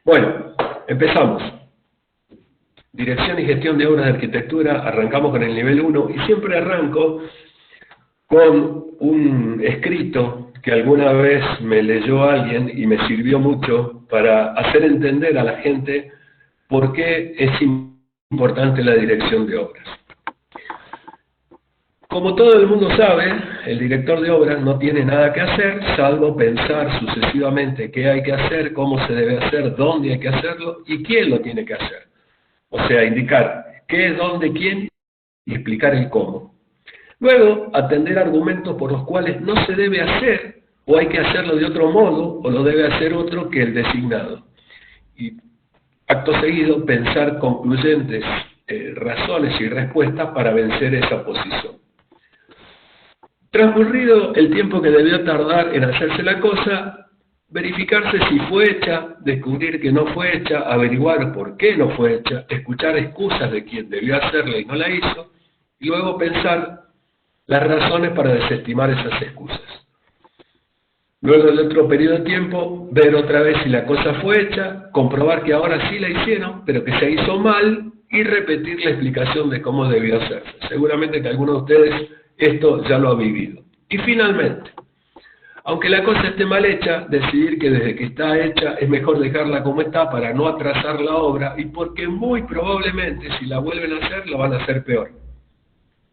Bueno, empezamos. Dirección y gestión de obras de arquitectura, arrancamos con el nivel 1 y siempre arranco con un escrito que alguna vez me leyó alguien y me sirvió mucho para hacer entender a la gente por qué es importante la dirección de obras. Como todo el mundo sabe, el director de obras no tiene nada que hacer, salvo pensar sucesivamente qué hay que hacer, cómo se debe hacer, dónde hay que hacerlo y quién lo tiene que hacer. O sea, indicar qué, dónde, quién y explicar el cómo. Luego, atender argumentos por los cuales no se debe hacer, o hay que hacerlo de otro modo, o lo debe hacer otro que el designado. Y acto seguido, pensar concluyentes razones y respuestas para vencer esa posición. Transcurrido el tiempo que debió tardar en hacerse la cosa, verificarse si fue hecha, descubrir que no fue hecha, averiguar por qué no fue hecha, escuchar excusas de quien debió hacerla y no la hizo, y luego pensar las razones para desestimar esas excusas. Luego de otro periodo de tiempo, ver otra vez si la cosa fue hecha, comprobar que ahora sí la hicieron, pero que se hizo mal, y repetir la explicación de cómo debió hacerse. Seguramente que alguno de ustedes esto ya lo ha vivido. Y finalmente, aunque la cosa esté mal hecha, decidir que desde que está hecha es mejor dejarla como está para no atrasar la obra, y porque muy probablemente si la vuelven a hacer, la van a hacer peor.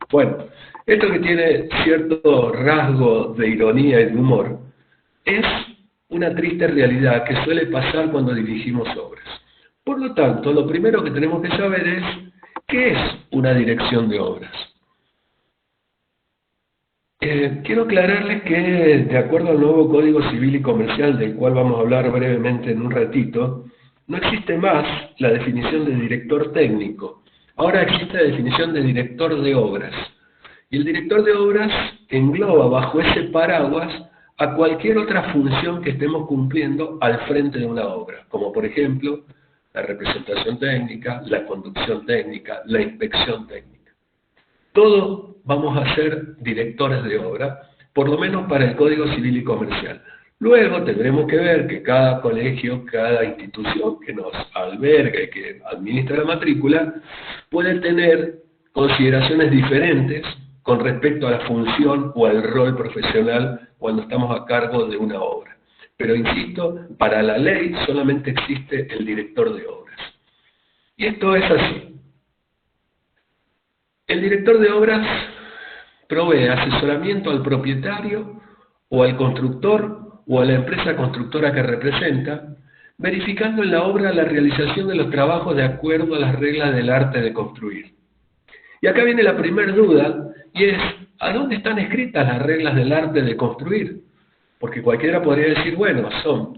Bueno, esto que tiene cierto rasgo de ironía y de humor, es una triste realidad que suele pasar cuando dirigimos obras. Por lo tanto, lo primero que tenemos que saber es, ¿qué es una dirección de obras? Quiero aclararles que, de acuerdo al nuevo Código Civil y Comercial, del cual vamos a hablar brevemente en un ratito, no existe más la definición de director técnico. Ahora existe la definición de director de obras. Y el director de obras engloba bajo ese paraguas a cualquier otra función que estemos cumpliendo al frente de una obra, como por ejemplo la representación técnica, la conducción técnica, la inspección técnica. Todos vamos a ser directores de obra, por lo menos para el Código Civil y Comercial. Luego tendremos que ver que cada colegio, cada institución que nos alberga y que administra la matrícula, puede tener consideraciones diferentes con respecto a la función o al rol profesional cuando estamos a cargo de una obra. Pero insisto, para la ley solamente existe el director de obras. Y esto es así. El director de obras provee asesoramiento al propietario o al constructor o a la empresa constructora que representa, verificando en la obra la realización de los trabajos de acuerdo a las reglas del arte de construir. Y acá viene la primera duda, y es, ¿a dónde están escritas las reglas del arte de construir? Porque cualquiera podría decir, bueno,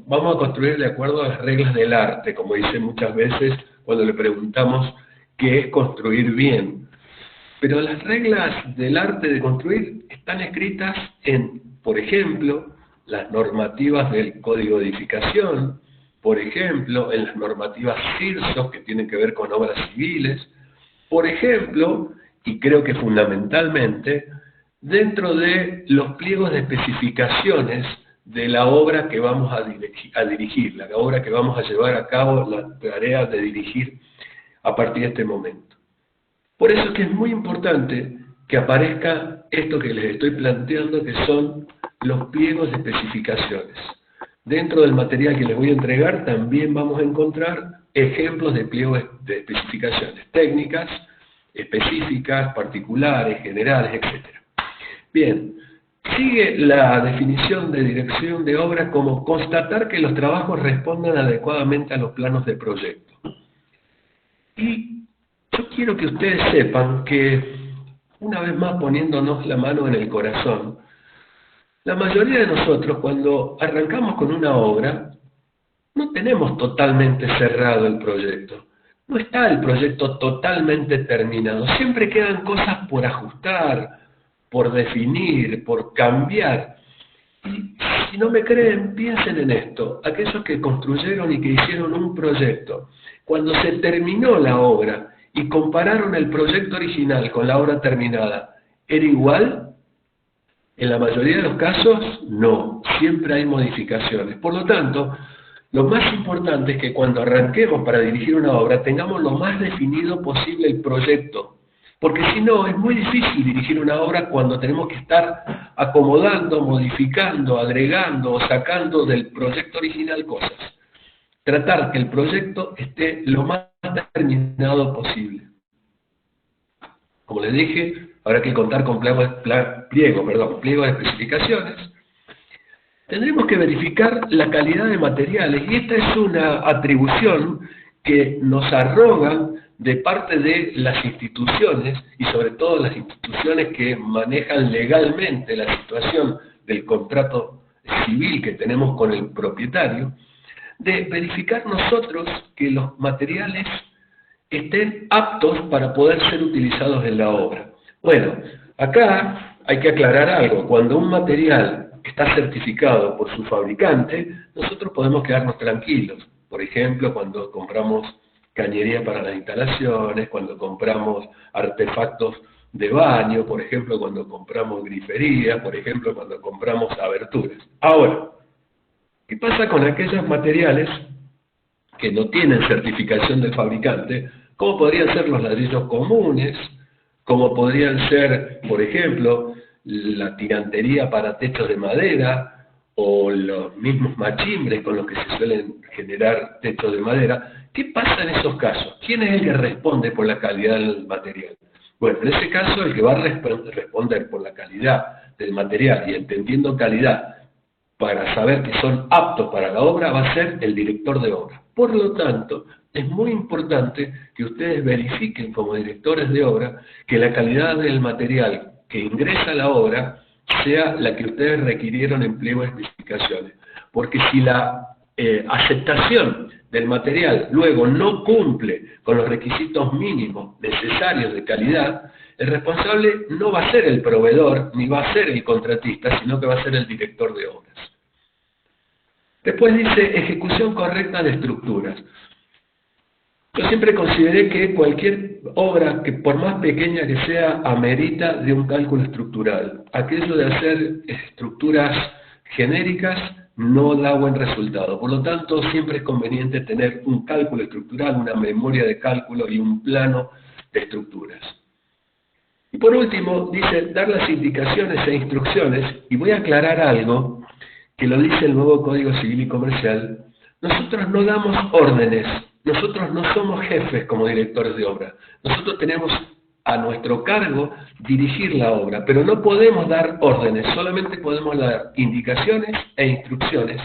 vamos a construir de acuerdo a las reglas del arte, como dicen muchas veces cuando le preguntamos qué es construir bien. Pero las reglas del arte de construir están escritas en, por ejemplo, las normativas del Código de Edificación, por ejemplo, en las normativas CIRSOS que tienen que ver con obras civiles, por ejemplo, y creo que fundamentalmente, dentro de los pliegos de especificaciones de la obra que vamos a dirigir, la obra que vamos a llevar a cabo, la tarea de dirigir a partir de este momento. Por eso es que es muy importante que aparezca esto que les estoy planteando, que son los pliegos de especificaciones. Dentro del material que les voy a entregar también vamos a encontrar ejemplos de pliegos de especificaciones técnicas, específicas, particulares, generales, etc. Bien, sigue la definición de dirección de obra como constatar que los trabajos respondan adecuadamente a los planos de proyecto. Y yo quiero que ustedes sepan que, una vez más poniéndonos la mano en el corazón, la mayoría de nosotros cuando arrancamos con una obra, no tenemos totalmente cerrado el proyecto. No está el proyecto totalmente terminado. Siempre quedan cosas por ajustar, por definir, por cambiar. Y si no me creen, piensen en esto. Aquellos que construyeron y que hicieron un proyecto, cuando se terminó la obra y compararon el proyecto original con la obra terminada, ¿era igual? En la mayoría de los casos, no. Siempre hay modificaciones. Por lo tanto, lo más importante es que cuando arranquemos para dirigir una obra tengamos lo más definido posible el proyecto, porque si no es muy difícil dirigir una obra cuando tenemos que estar acomodando, modificando, agregando o sacando del proyecto original cosas. Tratar que el proyecto esté lo más terminado posible. Como les dije, habrá que contar con pliego de especificaciones. Tendremos que verificar la calidad de materiales, y esta es una atribución que nos arrogan de parte de las instituciones, y sobre todo las instituciones que manejan legalmente la situación del contrato civil que tenemos con el propietario, de verificar nosotros que los materiales estén aptos para poder ser utilizados en la obra. Bueno, acá hay que aclarar algo. Cuando un material está certificado por su fabricante, nosotros podemos quedarnos tranquilos. Por ejemplo, cuando compramos cañería para las instalaciones, cuando compramos artefactos de baño, por ejemplo, cuando compramos grifería, por ejemplo, cuando compramos aberturas. Ahora, ¿qué pasa con aquellos materiales que no tienen certificación del fabricante? Como podrían ser los ladrillos comunes, como podrían ser, por ejemplo, la tirantería para techos de madera, o los mismos machimbres con los que se suelen generar techos de madera. ¿Qué pasa en esos casos? ¿Quién es el que responde por la calidad del material? Bueno, en ese caso el que va a responder por la calidad del material, y entendiendo calidad para saber que son aptos para la obra, va a ser el director de obra. Por lo tanto, es muy importante que ustedes verifiquen como directores de obra que la calidad del material que ingresa a la obra sea la que ustedes requirieron en pliego de especificaciones. Porque si la aceptación del material luego no cumple con los requisitos mínimos necesarios de calidad, el responsable no va a ser el proveedor ni va a ser el contratista, sino que va a ser el director de obras. Después dice ejecución correcta de estructuras. Yo siempre consideré que cualquier obra, que por más pequeña que sea, amerita de un cálculo estructural. Aquello de hacer estructuras genéricas no da buen resultado. Por lo tanto, siempre es conveniente tener un cálculo estructural, una memoria de cálculo y un plano de estructuras. Y por último, dice dar las indicaciones e instrucciones, y voy a aclarar algo que lo dice el nuevo Código Civil y Comercial. Nosotros no damos órdenes. Nosotros no somos jefes como directores de obra. Nosotros tenemos a nuestro cargo dirigir la obra, pero no podemos dar órdenes, solamente podemos dar indicaciones e instrucciones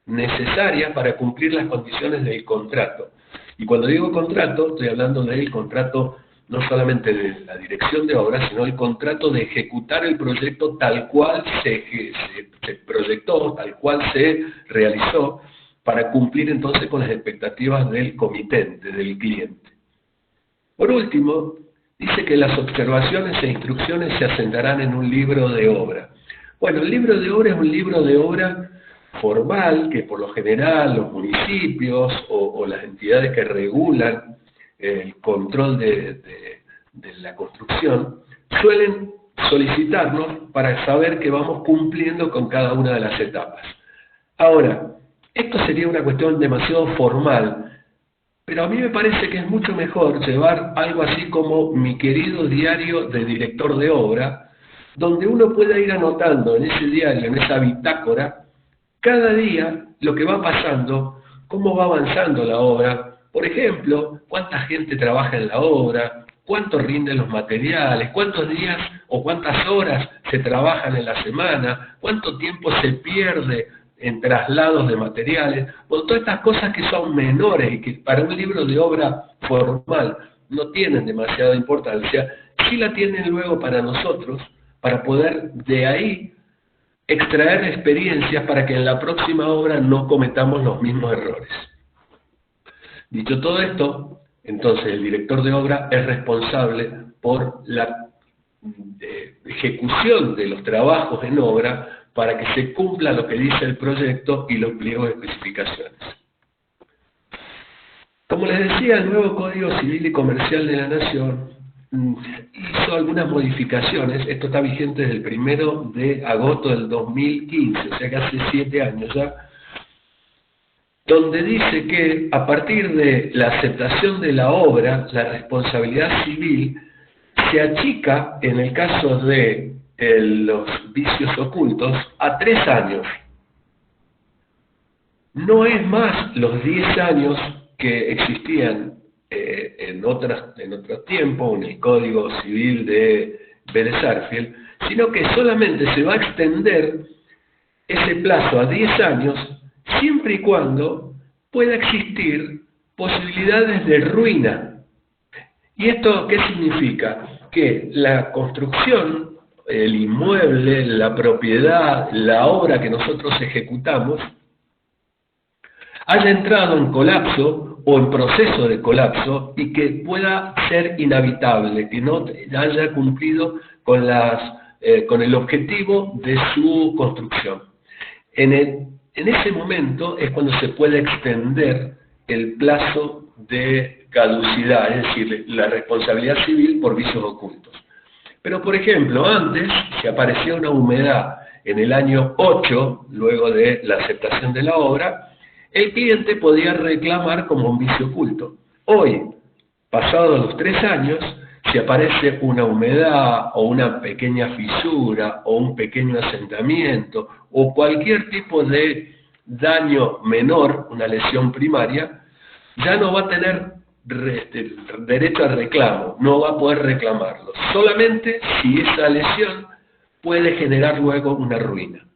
necesarias para cumplir las condiciones del contrato. Y cuando digo contrato, estoy hablando del contrato no solamente de la dirección de obra, sino el contrato de ejecutar el proyecto tal cual se proyectó, tal cual se realizó, para cumplir entonces con las expectativas del comitente, del cliente. Por último, dice que las observaciones e instrucciones se asentarán en un libro de obra. Bueno, el libro de obra es un libro de obra formal que por lo general los municipios o las entidades que regulan el control de la construcción suelen solicitarnos para saber que vamos cumpliendo con cada una de las etapas. Ahora, esto sería una cuestión demasiado formal, pero a mí me parece que es mucho mejor llevar algo así como mi querido diario de director de obra, donde uno pueda ir anotando en ese diario, en esa bitácora, cada día lo que va pasando, cómo va avanzando la obra, por ejemplo, cuánta gente trabaja en la obra, cuánto rinden los materiales, cuántos días o cuántas horas se trabajan en la semana, cuánto tiempo se pierde en traslados de materiales, bueno, todas estas cosas que son menores y que para un libro de obra formal no tienen demasiada importancia, sí la tienen luego para nosotros, para poder de ahí extraer experiencias para que en la próxima obra no cometamos los mismos errores. Dicho todo esto, entonces el director de obra es responsable por la ejecución de los trabajos en obra para que se cumpla lo que dice el proyecto y los pliegos de especificaciones. Como les decía, el nuevo Código Civil y Comercial de la Nación hizo algunas modificaciones. Esto está vigente desde el 1 de agosto del 2015, o sea que hace 7 años ya. donde dice que a partir de la aceptación de la obra, la responsabilidad civil se achica, en el caso de los vicios ocultos, a 3 años. No es más los 10 años que existían en otros tiempos, en el Código Civil de Vélez Sarsfield, sino que solamente se va a extender ese plazo a 10 años siempre y cuando pueda existir posibilidades de ruina. ¿Y esto qué significa? Que la construcción, el inmueble, la propiedad, la obra que nosotros ejecutamos, haya entrado en colapso o en proceso de colapso y que pueda ser inhabitable, que no haya cumplido con el objetivo de su construcción. En ese momento es cuando se puede extender el plazo de caducidad, es decir, la responsabilidad civil por vicios ocultos. Pero, por ejemplo, antes, si aparecía una humedad en el año 8, luego de la aceptación de la obra, el cliente podía reclamar como un vicio oculto. Hoy, pasados los 3 años, si aparece una humedad o una pequeña fisura o un pequeño asentamiento o cualquier tipo de daño menor, una lesión primaria, ya no va a tener derecho al reclamo, no va a poder reclamarlo, solamente si esa lesión puede generar luego una ruina.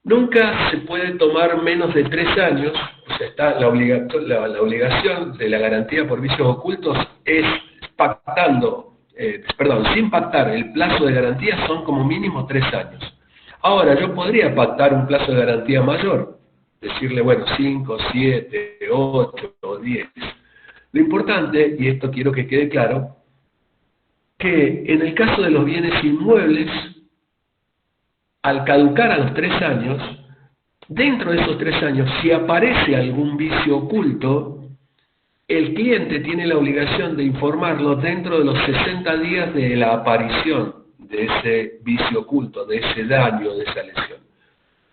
Nunca se puede tomar menos de 3 años, o sea, está la obligación de la garantía por vicios ocultos es sin pactar el plazo de garantía son como mínimo 3 años. Ahora, yo podría pactar un plazo de garantía mayor, decirle, bueno, 5, 7, 8 o 10. Lo importante, y esto quiero que quede claro, que en el caso de los bienes inmuebles, al caducar a los 3 años, dentro de esos 3 años, si aparece algún vicio oculto, el cliente tiene la obligación de informarlo dentro de los 60 días de la aparición de ese vicio oculto, de ese daño, de esa lesión.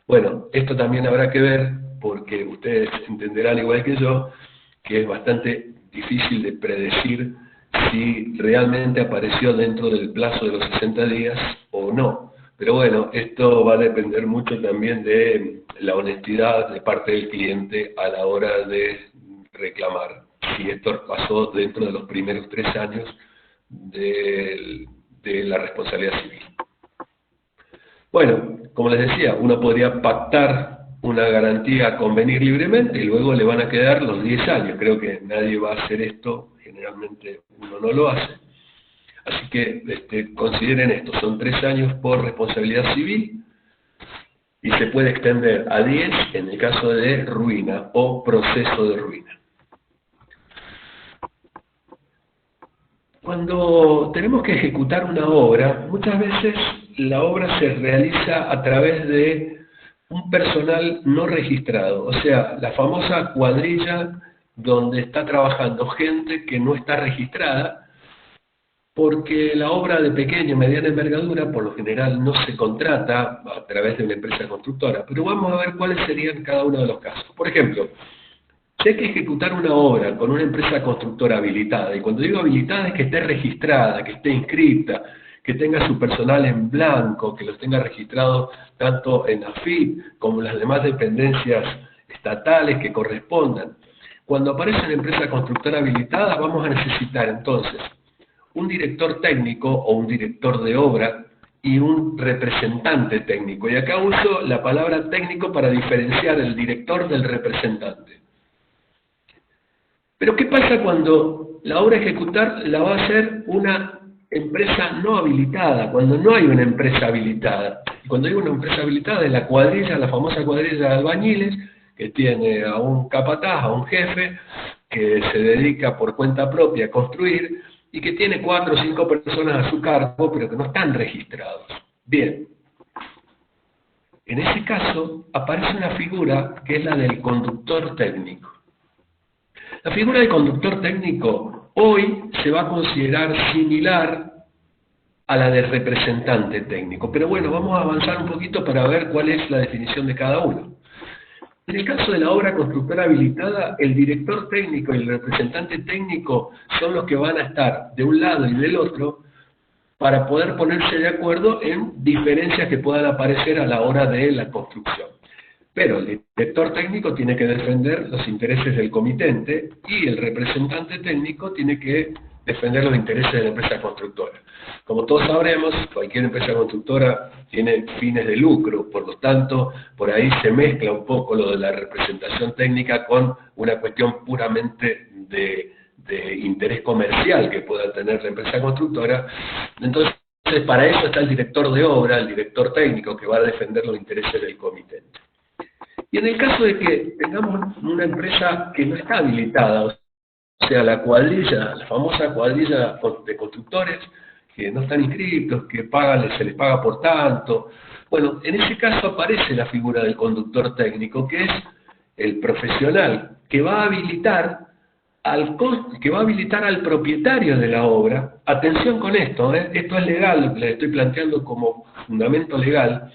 Bueno, esto también habrá que ver, porque ustedes entenderán igual que yo, que es bastante difícil de predecir si realmente apareció dentro del plazo de los 60 días o no. Pero bueno, esto va a depender mucho también de la honestidad de parte del cliente a la hora de reclamar, si esto pasó dentro de los primeros 3 años de la responsabilidad civil. Bueno, como les decía, uno podría pactar una garantía a convenir libremente y luego le van a quedar los 10 años. Creo que nadie va a hacer esto, generalmente uno no lo hace. Así que consideren esto, son 3 años por responsabilidad civil y se puede extender a 10 en el caso de ruina o proceso de ruina. Cuando tenemos que ejecutar una obra, muchas veces la obra se realiza a través de un personal no registrado, o sea, la famosa cuadrilla donde está trabajando gente que no está registrada, porque la obra de pequeña y mediana envergadura por lo general no se contrata a través de una empresa constructora, pero vamos a ver cuáles serían cada uno de los casos. Por ejemplo, si hay que ejecutar una obra con una empresa constructora habilitada, y cuando digo habilitada es que esté registrada, que esté inscrita, que tenga su personal en blanco, que los tenga registrados tanto en AFIP como en las demás dependencias estatales que correspondan. Cuando aparece una empresa constructora habilitada vamos a necesitar entonces un director técnico o un director de obra y un representante técnico. Y acá uso la palabra técnico para diferenciar el director del representante. Pero ¿qué pasa cuando la obra a ejecutar la va a hacer una empresa no habilitada, cuando no hay una empresa habilitada? Y cuando hay una empresa habilitada es la cuadrilla, la famosa cuadrilla de albañiles, que tiene a un capataz, a un jefe, que se dedica por cuenta propia a construir, y que tiene 4 o 5 personas a su cargo, pero que no están registrados. Bien, en ese caso aparece una figura que es la del conductor técnico. La figura del conductor técnico hoy se va a considerar similar a la del representante técnico, pero bueno, vamos a avanzar un poquito para ver cuál es la definición de cada uno. En el caso de la obra constructora habilitada, el director técnico y el representante técnico son los que van a estar de un lado y del otro para poder ponerse de acuerdo en diferencias que puedan aparecer a la hora de la construcción. Pero el director técnico tiene que defender los intereses del comitente y el representante técnico tiene que defender los intereses de la empresa constructora. Como todos sabremos, cualquier empresa constructora tiene fines de lucro, por lo tanto, por ahí se mezcla un poco lo de la representación técnica con una cuestión puramente de interés comercial que pueda tener la empresa constructora. Entonces, para eso está el director de obra, el director técnico, que va a defender los intereses del comitente. Y en el caso de que tengamos una empresa que no está habilitada, o sea, la cuadrilla, la famosa cuadrilla de constructores, que no están inscritos, que se les paga por tanto. Bueno, en ese caso aparece la figura del conductor técnico, que es el profesional que va a habilitar al propietario de la obra. Atención con esto, esto es legal, le estoy planteando como fundamento legal.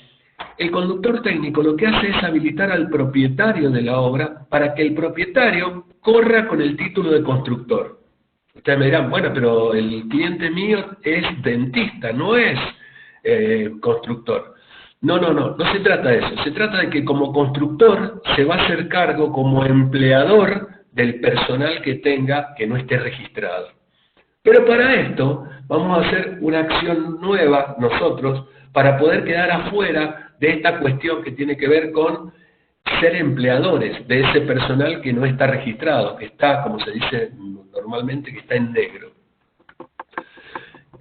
El conductor técnico lo que hace es habilitar al propietario de la obra para que el propietario corra con el título de constructor. Ustedes me dirán, bueno, pero el cliente mío es dentista, no es constructor. No se trata de eso. Se trata de que como constructor se va a hacer cargo como empleador del personal que tenga que no esté registrado. Pero para esto vamos a hacer una acción nueva nosotros para poder quedar afuera de esta cuestión que tiene que ver con ser empleadores de ese personal que no está registrado, que está, como se dice normalmente, que está en negro.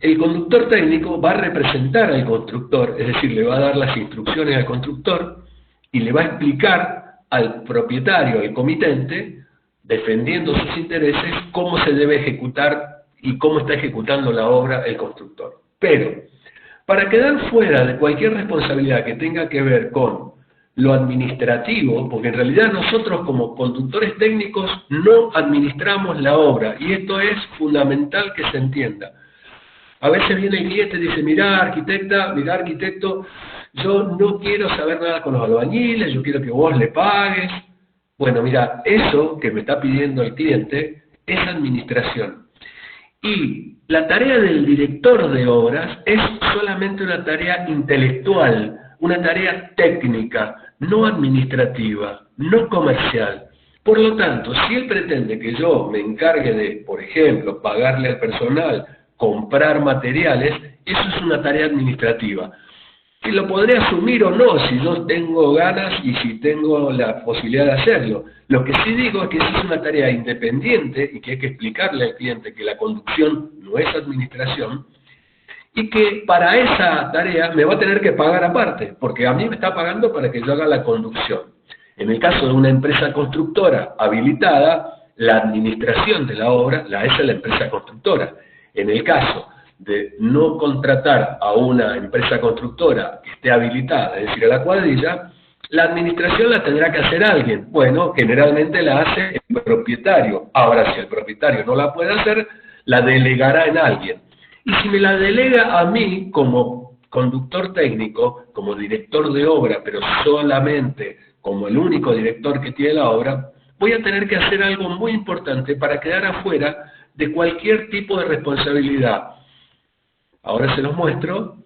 El conductor técnico va a representar al constructor, es decir, le va a dar las instrucciones al constructor y le va a explicar al propietario, al comitente, defendiendo sus intereses, cómo se debe ejecutar y cómo está ejecutando la obra el constructor. Pero, para quedar fuera de cualquier responsabilidad que tenga que ver con lo administrativo, porque en realidad nosotros como conductores técnicos no administramos la obra, y esto es fundamental que se entienda. A veces viene el cliente y dice, mirá arquitecto, yo no quiero saber nada con los albañiles, yo quiero que vos le pagues. Bueno, mira, eso que me está pidiendo el cliente es administración. Y la tarea del director de obras es solamente una tarea intelectual, una tarea técnica, no administrativa, no comercial. Por lo tanto, si él pretende que yo me encargue de, por ejemplo, pagarle al personal, comprar materiales, eso es una tarea administrativa. Que lo podré asumir o no, si yo tengo ganas y si tengo la posibilidad de hacerlo. Lo que sí digo es que esa es una tarea independiente y que hay que explicarle al cliente que la conducción no es administración, y que para esa tarea me va a tener que pagar aparte, porque a mí me está pagando para que yo haga la conducción. En el caso de una empresa constructora habilitada, la administración de la obra la hace la empresa constructora. En el caso de no contratar a una empresa constructora que esté habilitada, es decir, a la cuadrilla, la administración la tendrá que hacer alguien. Bueno, generalmente la hace el propietario. Ahora, si el propietario no la puede hacer, la delegará en alguien. Y si me la delega a mí como conductor técnico, como director de obra, pero solamente como el único director que tiene la obra, voy a tener que hacer algo muy importante para quedar afuera de cualquier tipo de responsabilidad. Ahora se los muestro.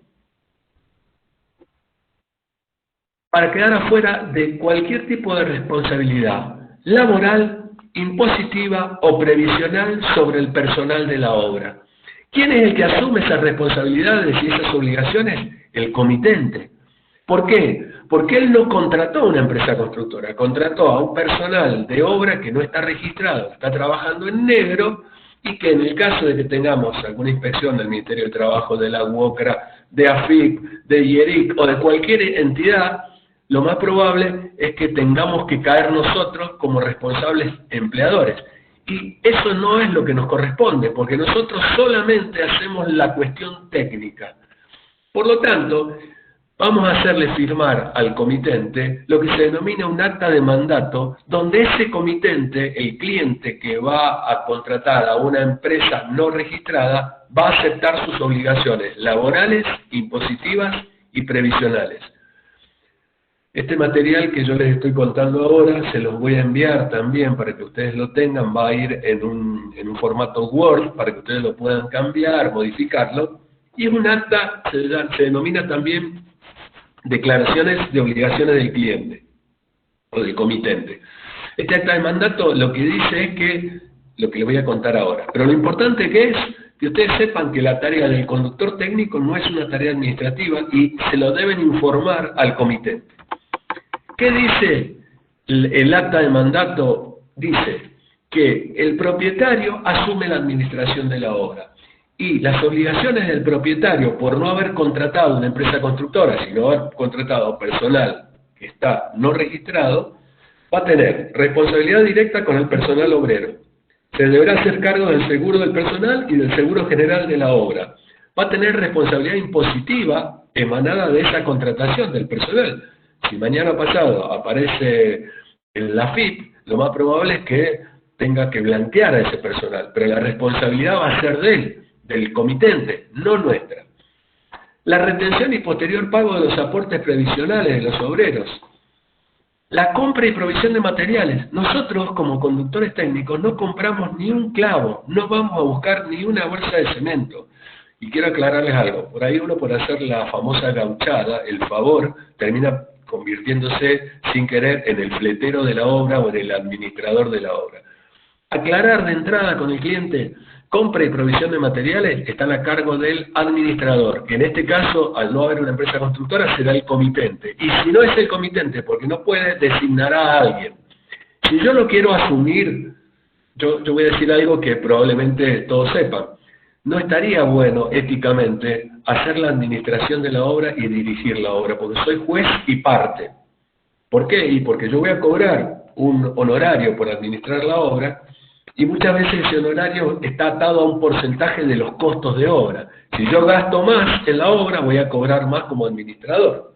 Para quedar afuera de cualquier tipo de responsabilidad laboral, impositiva o previsional sobre el personal de la obra. ¿Quién es el que asume esas responsabilidades y esas obligaciones? El comitente. ¿Por qué? Porque él no contrató a una empresa constructora, contrató a un personal de obra que no está registrado, está trabajando en negro, y que en el caso de que tengamos alguna inspección del Ministerio de Trabajo, de la UOCRA, de AFIP, de IERIC o de cualquier entidad, lo más probable es que tengamos que caer nosotros como responsables empleadores. Y eso no es lo que nos corresponde, porque nosotros solamente hacemos la cuestión técnica. Por lo tanto, vamos a hacerle firmar al comitente lo que se denomina un acta de mandato, donde ese comitente, el cliente que va a contratar a una empresa no registrada, va a aceptar sus obligaciones laborales, impositivas y previsionales. Este material que yo les estoy contando ahora, se los voy a enviar también para que ustedes lo tengan, va a ir en un formato Word para que ustedes lo puedan cambiar, modificarlo, y es un acta, se denomina también declaraciones de obligaciones del cliente, o del comitente. Este acta de mandato lo que dice es que, lo que les voy a contar ahora, pero lo importante que es que ustedes sepan que la tarea del conductor técnico no es una tarea administrativa y se lo deben informar al comitente. ¿Qué dice el acta de mandato? Dice que el propietario asume la administración de la obra y las obligaciones del propietario por no haber contratado una empresa constructora, sino haber contratado personal que está no registrado, va a tener responsabilidad directa con el personal obrero. Se deberá hacer cargo del seguro del personal y del seguro general de la obra. Va a tener responsabilidad impositiva emanada de esa contratación del personal. Si mañana pasado aparece en la FIP, lo más probable es que tenga que blanquear a ese personal, pero la responsabilidad va a ser de él, del comitente, no nuestra. La retención y posterior pago de los aportes previsionales de los obreros. La compra y provisión de materiales. Nosotros, como conductores técnicos, no compramos ni un clavo, no vamos a buscar ni una bolsa de cemento. Y quiero aclararles algo, por ahí uno por hacer la famosa gauchada, el favor, termina convirtiéndose sin querer en el fletero de la obra o en el administrador de la obra. Aclarar de entrada con el cliente, compra y provisión de materiales están a cargo del administrador, que en este caso, al no haber una empresa constructora, será el comitente. Y si no es el comitente, porque no puede, designará a alguien. Si yo lo quiero asumir, yo voy a decir algo que probablemente todos sepan. No estaría bueno éticamente hacer la administración de la obra y dirigir la obra, porque soy juez y parte. ¿Por qué? Y porque yo voy a cobrar un honorario por administrar la obra, y muchas veces ese honorario está atado a un porcentaje de los costos de obra. Si yo gasto más en la obra, voy a cobrar más como administrador.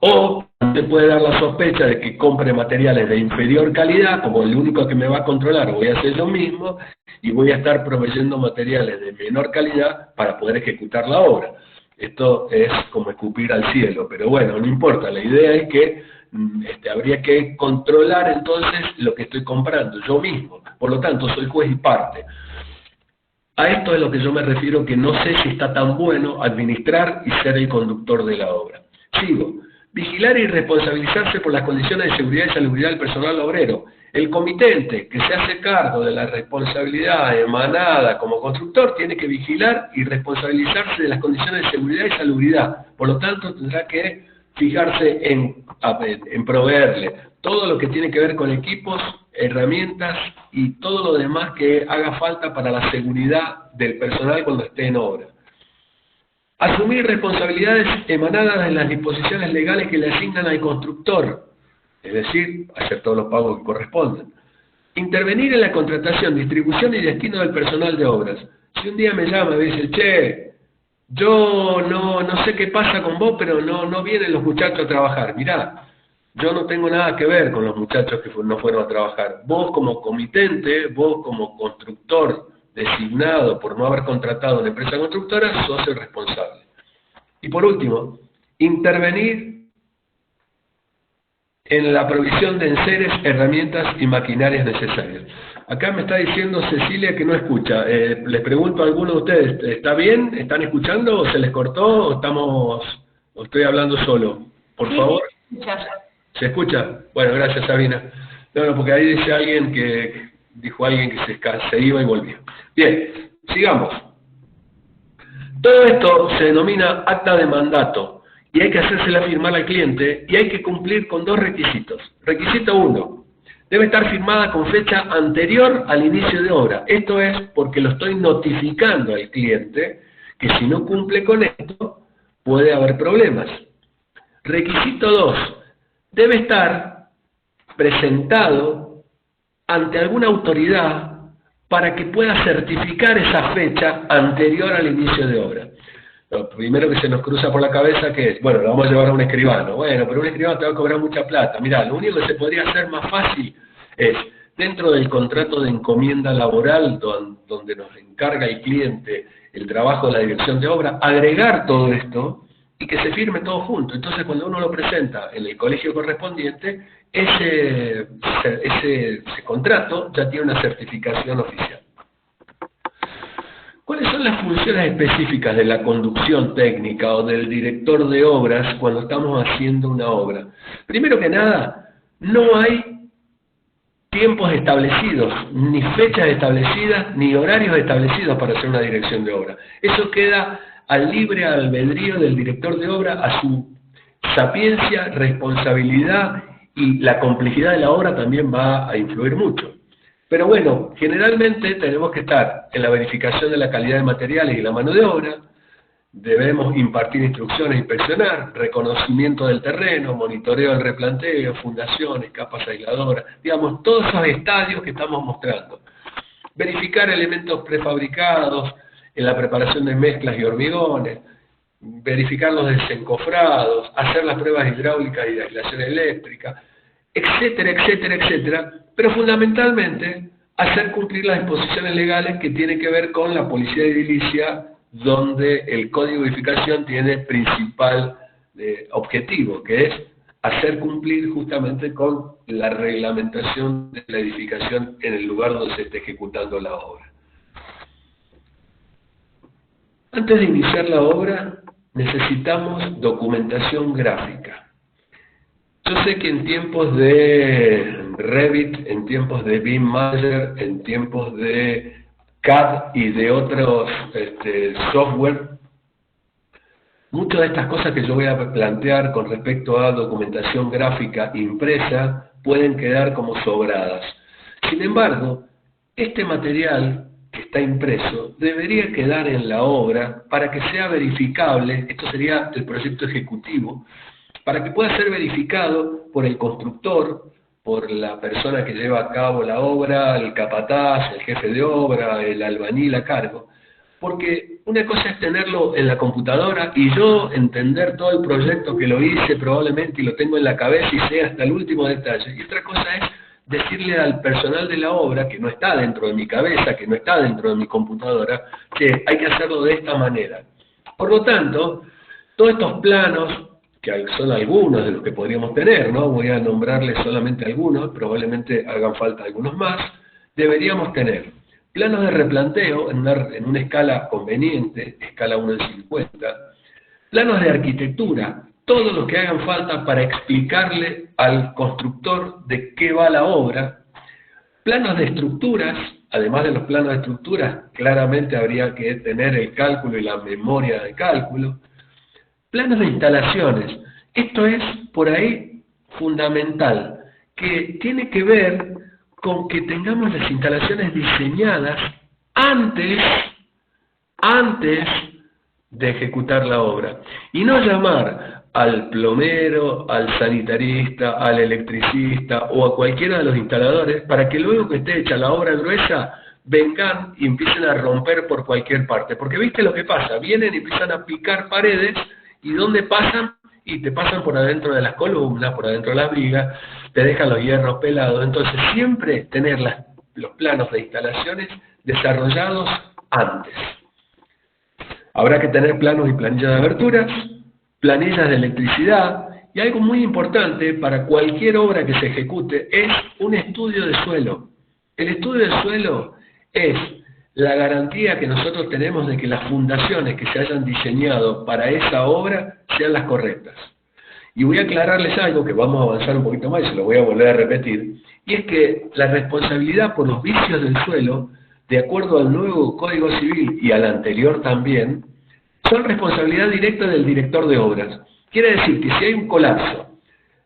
O se puede dar la sospecha de que compre materiales de inferior calidad, como el único que me va a controlar voy a hacer yo mismo, y voy a estar proveyendo materiales de menor calidad para poder ejecutar la obra. Esto es como escupir al cielo, pero bueno, no importa, la idea es que habría que controlar entonces lo que estoy comprando, yo mismo. Por lo tanto, soy juez y parte. A esto es lo que yo me refiero, que no sé si está tan bueno administrar y ser el conductor de la obra. Sigo. Vigilar y responsabilizarse por las condiciones de seguridad y salubridad del personal obrero. El comitente que se hace cargo de la responsabilidad emanada como constructor tiene que vigilar y responsabilizarse de las condiciones de seguridad y salubridad. Por lo tanto, tendrá que fijarse en proveerle todo lo que tiene que ver con equipos, herramientas y todo lo demás que haga falta para la seguridad del personal cuando esté en obra. Asumir responsabilidades emanadas de las disposiciones legales que le asignan al constructor, es decir, hacer todos los pagos que corresponden. Intervenir en la contratación, distribución y destino del personal de obras. Si un día me llama y me dice, che, yo no sé qué pasa con vos, pero no vienen los muchachos a trabajar. Mirá, yo no tengo nada que ver con los muchachos que no fueron a trabajar. Vos como comitente, vos como constructor designado por no haber contratado una empresa constructora, sos el responsable. Y por último, intervenir en la provisión de enseres, herramientas y maquinarias necesarias. Acá me está diciendo Cecilia que no escucha. Les pregunto a alguno de ustedes, ¿está bien? ¿Están escuchando? ¿O se les cortó? ¿O estoy hablando solo? Por favor. ¿Se escucha? Bueno, gracias, Sabina. No, porque ahí dice alguien que dijo alguien que se iba y volvía. Bien, sigamos. Todo esto se denomina acta de mandato y hay que hacérsela firmar al cliente y hay que cumplir con dos requisitos. Requisito 1. Debe estar firmada con fecha anterior al inicio de obra. Esto es porque lo estoy notificando al cliente que si no cumple con esto puede haber problemas. Requisito 2. Debe estar presentado ante alguna autoridad para que pueda certificar esa fecha anterior al inicio de obra. Lo primero que se nos cruza por la cabeza que es, bueno, lo vamos a llevar a un escribano. Bueno, pero un escribano te va a cobrar mucha plata. Mirá, lo único que se podría hacer más fácil es, dentro del contrato de encomienda laboral, donde nos encarga el cliente el trabajo de la dirección de obra, agregar todo esto y que se firme todo junto. Entonces, cuando uno lo presenta en el colegio correspondiente, ese contrato ya tiene una certificación oficial. ¿Cuáles son las funciones específicas de la conducción técnica o del director de obras cuando estamos haciendo una obra? Primero que nada, no hay tiempos establecidos, ni fechas establecidas, ni horarios establecidos para hacer una dirección de obra. Eso queda al libre albedrío del director de obra, a su sapiencia, responsabilidad, y la complejidad de la obra también va a influir mucho. Pero bueno, generalmente tenemos que estar en la verificación de la calidad de materiales y la mano de obra, debemos impartir instrucciones, inspeccionar, reconocimiento del terreno, monitoreo del replanteo, fundaciones, capas aisladoras, digamos, todos esos estadios que estamos mostrando. Verificar elementos prefabricados en la preparación de mezclas y hormigones, verificar los desencofrados, hacer las pruebas hidráulicas y de aislación eléctrica, etcétera, etcétera, etcétera, pero fundamentalmente hacer cumplir las disposiciones legales que tienen que ver con la policía edilicia, donde el Código de Edificación tiene principal objetivo, que es hacer cumplir justamente con la reglamentación de la edificación en el lugar donde se esté ejecutando la obra. Antes de iniciar la obra, necesitamos documentación gráfica. Yo sé que en tiempos de Revit, en tiempos de BIM Manager, en tiempos de CAD y de otros software, muchas de estas cosas que yo voy a plantear con respecto a documentación gráfica impresa pueden quedar como sobradas. Sin embargo, este material que está impreso debería quedar en la obra para que sea verificable. Esto sería el proyecto ejecutivo, para que pueda ser verificado por el constructor, por la persona que lleva a cabo la obra, el capataz, el jefe de obra, el albañil a cargo. Porque una cosa es tenerlo en la computadora y yo entender todo el proyecto que lo hice probablemente y lo tengo en la cabeza y sé hasta el último detalle. Y otra cosa es decirle al personal de la obra, que no está dentro de mi cabeza, que no está dentro de mi computadora, que hay que hacerlo de esta manera. Por lo tanto, todos estos planos, que son algunos de los que podríamos tener, ¿no? Voy a nombrarles solamente algunos, probablemente hagan falta algunos más, deberíamos tener planos de replanteo en una escala conveniente, escala 1 en 50, planos de arquitectura, todo lo que hagan falta para explicarle al constructor de qué va la obra, planos de estructuras, además de los planos de estructuras, claramente habría que tener el cálculo y la memoria de cálculo, planos de instalaciones. Esto es, por ahí, fundamental, que tiene que ver con que tengamos las instalaciones diseñadas antes de ejecutar la obra. Y no llamar al plomero, al sanitarista, al electricista o a cualquiera de los instaladores para que luego que esté hecha la obra gruesa vengan y empiecen a romper por cualquier parte. Porque viste lo que pasa, vienen y empiezan a picar paredes. ¿Y dónde pasan? Y te pasan por adentro de las columnas, por adentro de las vigas, te dejan los hierros pelados. Entonces, siempre tener los planos de instalaciones desarrollados antes. Habrá que tener planos y planillas de aberturas, planillas de electricidad, y algo muy importante para cualquier obra que se ejecute es un estudio de suelo. El estudio de suelo es la garantía que nosotros tenemos de que las fundaciones que se hayan diseñado para esa obra sean las correctas. Y voy a aclararles algo que vamos a avanzar un poquito más y se lo voy a volver a repetir, y es que la responsabilidad por los vicios del suelo, de acuerdo al nuevo Código Civil y al anterior también, son responsabilidad directa del director de obras. Quiere decir que si hay un colapso,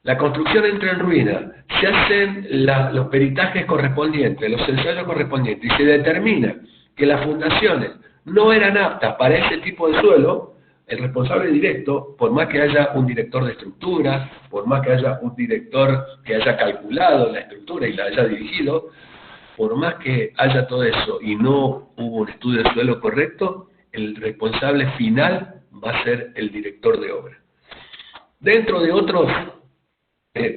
la construcción entra en ruina, se hacen los peritajes correspondientes, los ensayos correspondientes, y se determina que las fundaciones no eran aptas para ese tipo de suelo, el responsable directo, por más que haya un director de estructuras, por más que haya un director que haya calculado la estructura y la haya dirigido, por más que haya todo eso y no hubo un estudio de suelo correcto, el responsable final va a ser el director de obra. Dentro de otros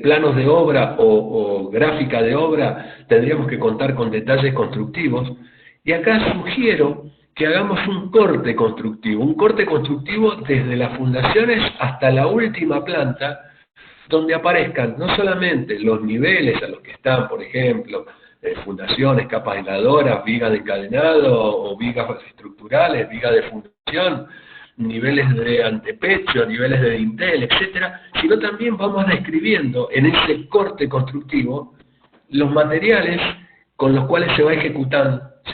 planos de obra o gráfica de obra, tendríamos que contar con detalles constructivos. Y acá sugiero que hagamos un corte constructivo desde las fundaciones hasta la última planta, donde aparezcan no solamente los niveles a los que están, por ejemplo, fundaciones, capas aisladoras, vigas de encadenado o vigas estructurales, vigas de fundación, niveles de antepecho, niveles de dintel, etcétera, sino también vamos describiendo en ese corte constructivo los materiales con los cuales se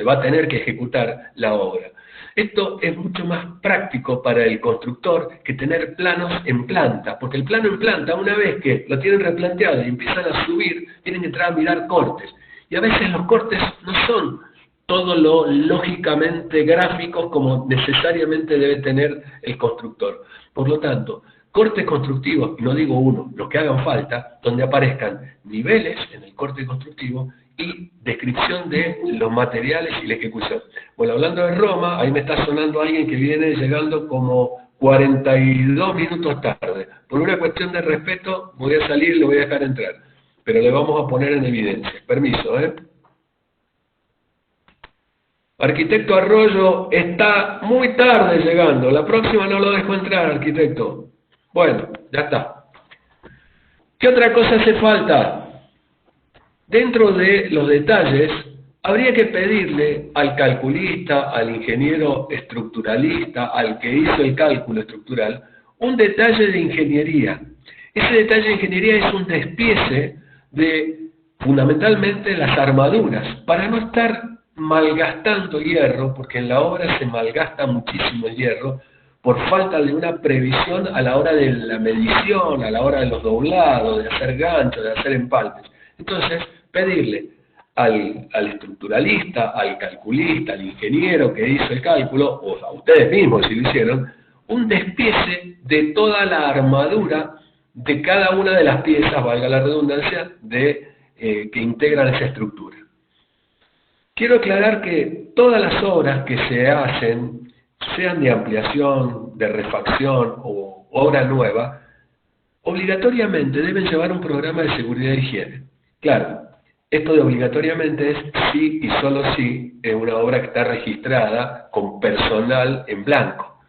va a tener que ejecutar la obra. Esto es mucho más práctico para el constructor que tener planos en planta, porque el plano en planta, una vez que lo tienen replanteado y empiezan a subir, tienen que entrar a mirar cortes. Y a veces los cortes no son todo lo lógicamente gráficos como necesariamente debe tener el constructor. Por lo tanto, cortes constructivos, y no digo uno, los que hagan falta, donde aparezcan niveles en el corte constructivo y descripción de los materiales y la ejecución. Bueno, hablando de Roma, ahí me está sonando alguien que viene llegando como 42 minutos tarde. Por una cuestión de respeto, voy a salir y lo voy a dejar entrar. Pero le vamos a poner en evidencia. Permiso, ¿eh? Arquitecto Arroyo está muy tarde llegando. La próxima no lo dejo entrar, arquitecto. Bueno, ya está. ¿Qué otra cosa hace falta? Dentro de los detalles, habría que pedirle al calculista, al ingeniero estructuralista, al que hizo el cálculo estructural, un detalle de ingeniería. Ese detalle de ingeniería es un despiece de, fundamentalmente, las armaduras, para no estar malgastando hierro, porque en la obra se malgasta muchísimo el hierro, por falta de una previsión a la hora de la medición, a la hora de los doblados, de hacer ganchos, de hacer empalmes. Entonces, pedirle al estructuralista, al calculista, al ingeniero que hizo el cálculo, o a ustedes mismos si lo hicieron, un despiece de toda la armadura de cada una de las piezas, valga la redundancia, que integran esa estructura. Quiero aclarar que todas las obras que se hacen, sean de ampliación, de refacción o obra nueva, obligatoriamente deben llevar un programa de seguridad e higiene. Claro, esto de obligatoriamente es sí y solo si es una obra que está registrada con personal en blanco.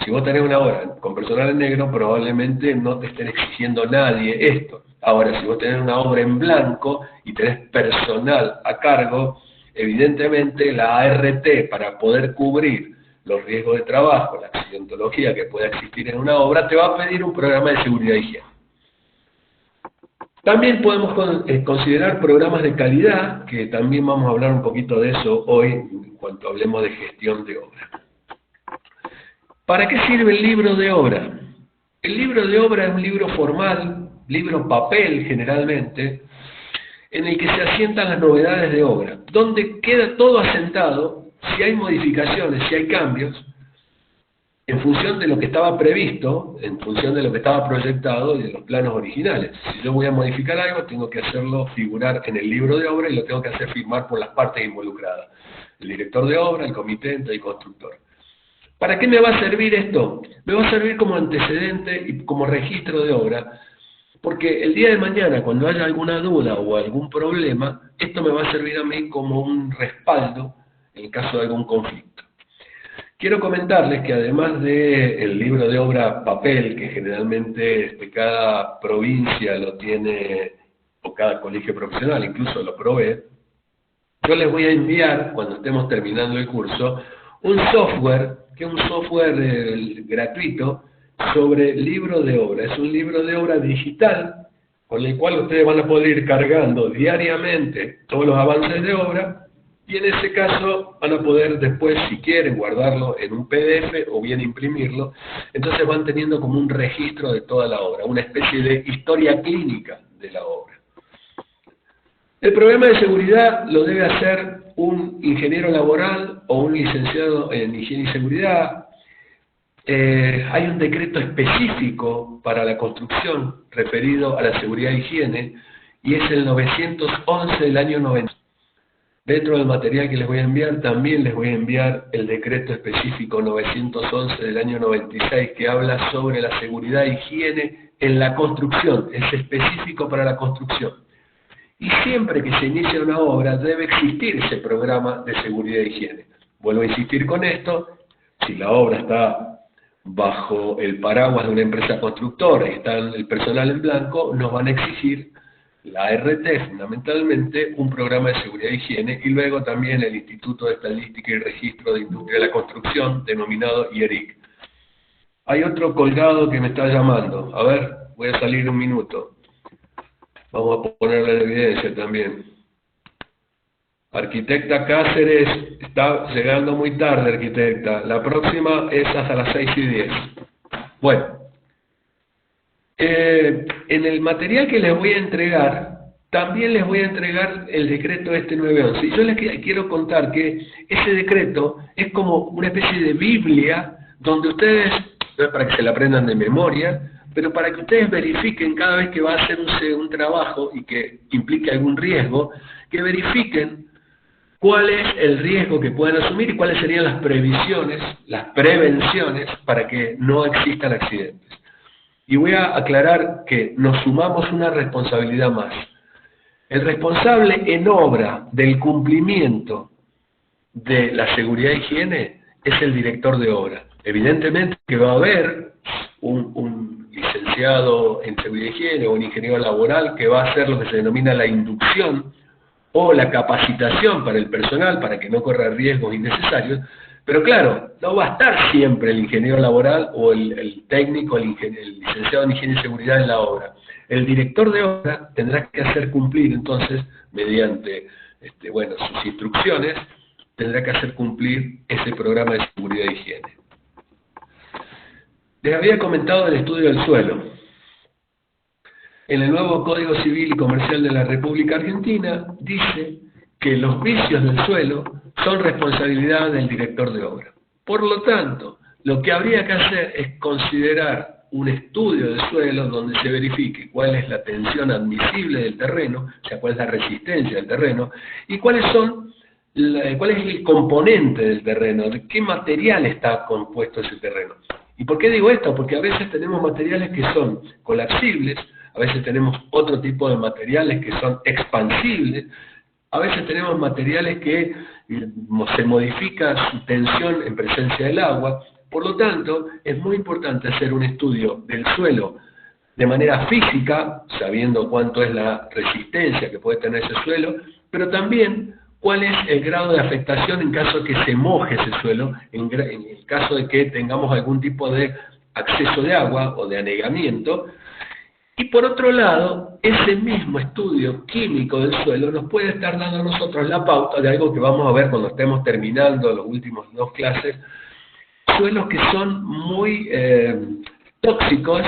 Si vos tenés una obra con personal en negro, probablemente no te estén exigiendo nadie esto. Ahora, si vos tenés una obra en blanco y tenés personal a cargo, evidentemente la ART, para poder cubrir los riesgos de trabajo, la accidentología que pueda existir en una obra, te va a pedir un programa de seguridad e higiene. También podemos considerar programas de calidad, que también vamos a hablar un poquito de eso hoy, en cuanto hablemos de gestión de obra. ¿Para qué sirve el libro de obra? El libro de obra es un libro formal, libro papel generalmente, en el que se asientan las novedades de obra, donde queda todo asentado, si hay modificaciones, si hay cambios, en función de lo que estaba previsto, en función de lo que estaba proyectado y de los planos originales. Si yo voy a modificar algo, tengo que hacerlo figurar en el libro de obra y lo tengo que hacer firmar por las partes involucradas. El director de obra, el comitente y el constructor. ¿Para qué me va a servir esto? Me va a servir como antecedente y como registro de obra, porque el día de mañana, cuando haya alguna duda o algún problema, esto me va a servir a mí como un respaldo en caso de algún conflicto. Quiero comentarles que además del libro de obra papel, que generalmente cada provincia lo tiene, o cada colegio profesional incluso lo provee, yo les voy a enviar, cuando estemos terminando el curso, un software, que es un software gratuito, sobre libro de obra. Es un libro de obra digital, con el cual ustedes van a poder ir cargando diariamente todos los avances de obra, y en ese caso van a poder después, si quieren, guardarlo en un PDF o bien imprimirlo. Entonces van teniendo como un registro de toda la obra, una especie de historia clínica de la obra. El programa de seguridad lo debe hacer un ingeniero laboral o un licenciado en higiene y seguridad. Hay un decreto específico para la construcción referido a la seguridad e higiene, y es el 911 del año 90. Dentro del material que les voy a enviar, también les voy a enviar el decreto específico 911 del año 96, que habla sobre la seguridad e higiene en la construcción, es específico para la construcción. Y siempre que se inicia una obra, debe existir ese programa de seguridad e higiene. Vuelvo a insistir con esto, si la obra está bajo el paraguas de una empresa constructora y está el personal en blanco, nos van a exigir la ART, fundamentalmente, un programa de seguridad e higiene, y luego también el Instituto de Estadística y Registro de Industria de la Construcción, denominado IERIC. Hay otro colgado que me está llamando. A ver, voy a salir un minuto. Vamos a ponerle en evidencia también. Arquitecta Cáceres, está llegando muy tarde, arquitecta. La próxima es hasta las 6:10. Bueno, en el material que les voy a entregar, también les voy a entregar el decreto 911. Y yo les quiero contar que ese decreto es como una especie de Biblia, donde ustedes, no es para que se la aprendan de memoria, pero para que ustedes verifiquen cada vez que va a hacer un trabajo y que implique algún riesgo, que verifiquen cuál es el riesgo que pueden asumir y cuáles serían las previsiones, las prevenciones para que no existan accidentes. Y voy a aclarar que nos sumamos una responsabilidad más. El responsable en obra del cumplimiento de la seguridad e higiene es el director de obra. Evidentemente que va a haber un licenciado en seguridad e higiene o un ingeniero laboral que va a hacer lo que se denomina la inducción o la capacitación para el personal para que no corra riesgos innecesarios, pero claro, no va a estar siempre el ingeniero laboral o el técnico, el licenciado en higiene y seguridad en la obra. El director de obra tendrá que hacer cumplir entonces, mediante sus instrucciones, tendrá que hacer cumplir ese programa de seguridad e higiene. Les había comentado el estudio del suelo. En el nuevo Código Civil y Comercial de la República Argentina dice que los vicios del suelo son responsabilidad del director de obra. Por lo tanto, lo que habría que hacer es considerar un estudio de suelo donde se verifique cuál es la tensión admisible del terreno, o sea, cuál es la resistencia del terreno, y cuál es el componente del terreno, de qué material está compuesto ese terreno. ¿Y por qué digo esto? Porque a veces tenemos materiales que son colapsibles, a veces tenemos otro tipo de materiales que son expansibles, a veces tenemos materiales que se modifica su tensión en presencia del agua. Por lo tanto, es muy importante hacer un estudio del suelo de manera física, sabiendo cuánto es la resistencia que puede tener ese suelo, pero también cuál es el grado de afectación en caso de que se moje ese suelo, en el caso de que tengamos algún tipo de acceso de agua o de anegamiento. Y por otro lado, ese mismo estudio químico del suelo nos puede estar dando a nosotros la pauta de algo que vamos a ver cuando estemos terminando las últimas 2 clases, suelos que son muy tóxicos,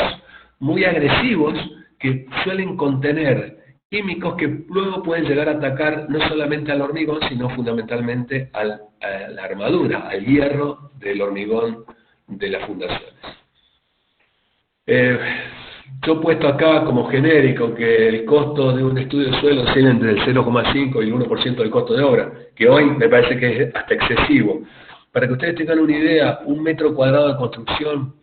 muy agresivos, que suelen contener químicos que luego pueden llegar a atacar no solamente al hormigón, sino fundamentalmente a la armadura, al hierro del hormigón de las fundaciones. Yo he puesto acá como genérico que el costo de un estudio de suelo es entre el 0,5 y el 1% del costo de obra, que hoy me parece que es hasta excesivo. Para que ustedes tengan una idea, 1 metro cuadrado de construcción,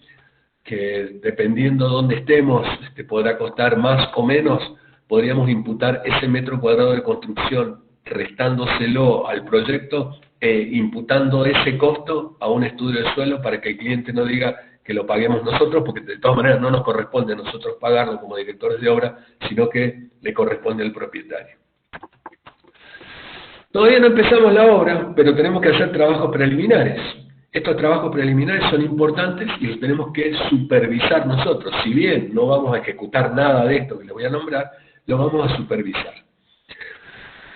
que dependiendo de dónde estemos, podrá costar más o menos, podríamos imputar ese metro cuadrado de construcción, restándoselo al proyecto, imputando ese costo a un estudio de suelo para que el cliente no diga que lo paguemos nosotros, porque de todas maneras no nos corresponde a nosotros pagarlo como directores de obra, sino que le corresponde al propietario. Todavía no empezamos la obra, pero tenemos que hacer trabajos preliminares. Estos trabajos preliminares son importantes y los tenemos que supervisar nosotros. Si bien no vamos a ejecutar nada de esto que les voy a nombrar, lo vamos a supervisar.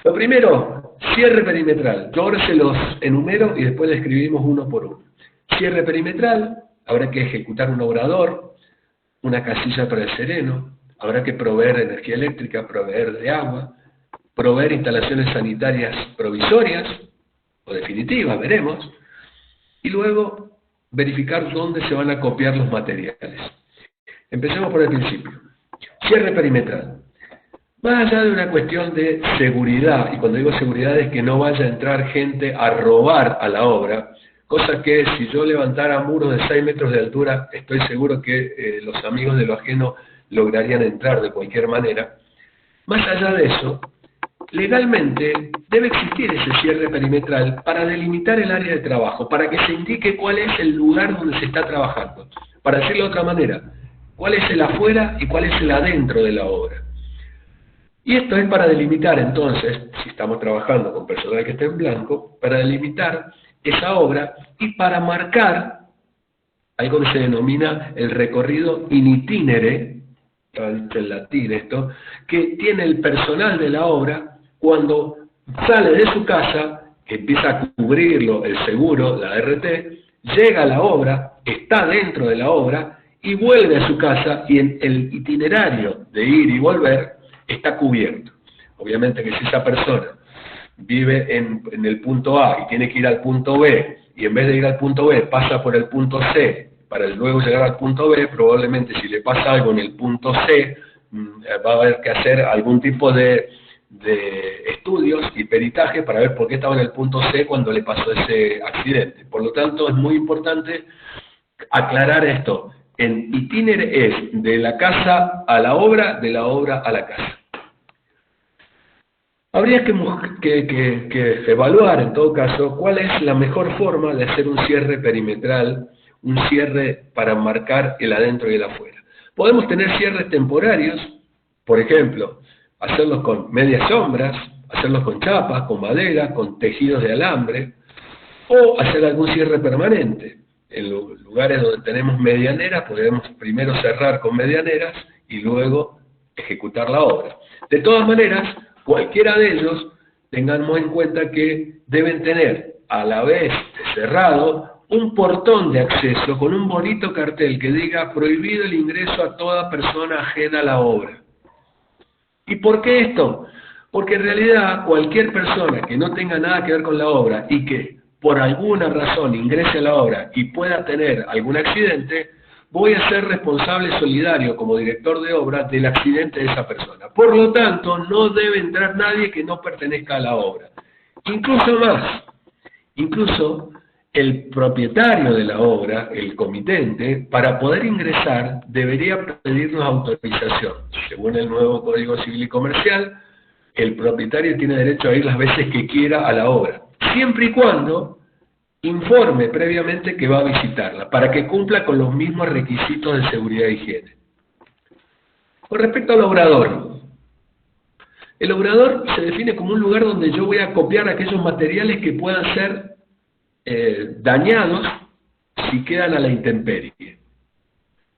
Lo primero, cierre perimetral. Yo ahora se los enumero y después les escribimos uno por uno. Cierre perimetral, habrá que ejecutar un obrador, una casilla para el sereno, habrá que proveer energía eléctrica, proveer de agua, proveer instalaciones sanitarias provisorias o definitivas, veremos, y luego verificar dónde se van a copiar los materiales. Empecemos por el principio. Cierre perimetral. Más allá de una cuestión de seguridad, y cuando digo seguridad es que no vaya a entrar gente a robar a la obra, cosa que si yo levantara muros de 6 metros de altura, estoy seguro que los amigos de lo ajeno lograrían entrar de cualquier manera. Más allá de eso, legalmente debe existir ese cierre perimetral para delimitar el área de trabajo, para que se indique cuál es el lugar donde se está trabajando. Para decirlo de otra manera, cuál es el afuera y cuál es el adentro de la obra. Y esto es para delimitar entonces, si estamos trabajando con personal que esté en blanco, para delimitar esa obra y para marcar algo que se denomina el recorrido in itinere, está dicho en latín esto, que tiene el personal de la obra cuando sale de su casa, que empieza a cubrirlo el seguro, la RT, llega a la obra, está dentro de la obra y vuelve a su casa, y en el itinerario de ir y volver está cubierto. Obviamente que si esa persona vive en el punto A y tiene que ir al punto B, y en vez de ir al punto B pasa por el punto C para luego llegar al punto B, probablemente si le pasa algo en el punto C, va a haber que hacer algún tipo de estudios y peritaje para ver por qué estaba en el punto C cuando le pasó ese accidente. Por lo tanto, es muy importante aclarar esto. En itinere es de la casa a la obra, de la obra a la casa. Habría que evaluar, en todo caso, cuál es la mejor forma de hacer un cierre perimetral, un cierre para marcar el adentro y el afuera. Podemos tener cierres temporarios, por ejemplo, hacerlos con medias sombras, hacerlos con chapas, con madera, con tejidos de alambre, o hacer algún cierre permanente. En lugares donde tenemos medianeras, podemos primero cerrar con medianeras y luego ejecutar la obra. De todas maneras, cualquiera de ellos, tengamos en cuenta que deben tener, a la vez de cerrado, un portón de acceso con un bonito cartel que diga prohibido el ingreso a toda persona ajena a la obra. ¿Y por qué esto? Porque en realidad cualquier persona que no tenga nada que ver con la obra y que por alguna razón ingrese a la obra y pueda tener algún accidente, voy a ser responsable solidario como director de obra del accidente de esa persona. Por lo tanto, no debe entrar nadie que no pertenezca a la obra. Incluso más, incluso el propietario de la obra, el comitente, para poder ingresar debería pedirnos autorización. Según el nuevo Código Civil y Comercial, el propietario tiene derecho a ir las veces que quiera a la obra, siempre y cuando informe previamente que va a visitarla, para que cumpla con los mismos requisitos de seguridad e higiene. Con respecto al obrador, el obrador se define como un lugar donde yo voy a copiar aquellos materiales que puedan ser dañados si quedan a la intemperie,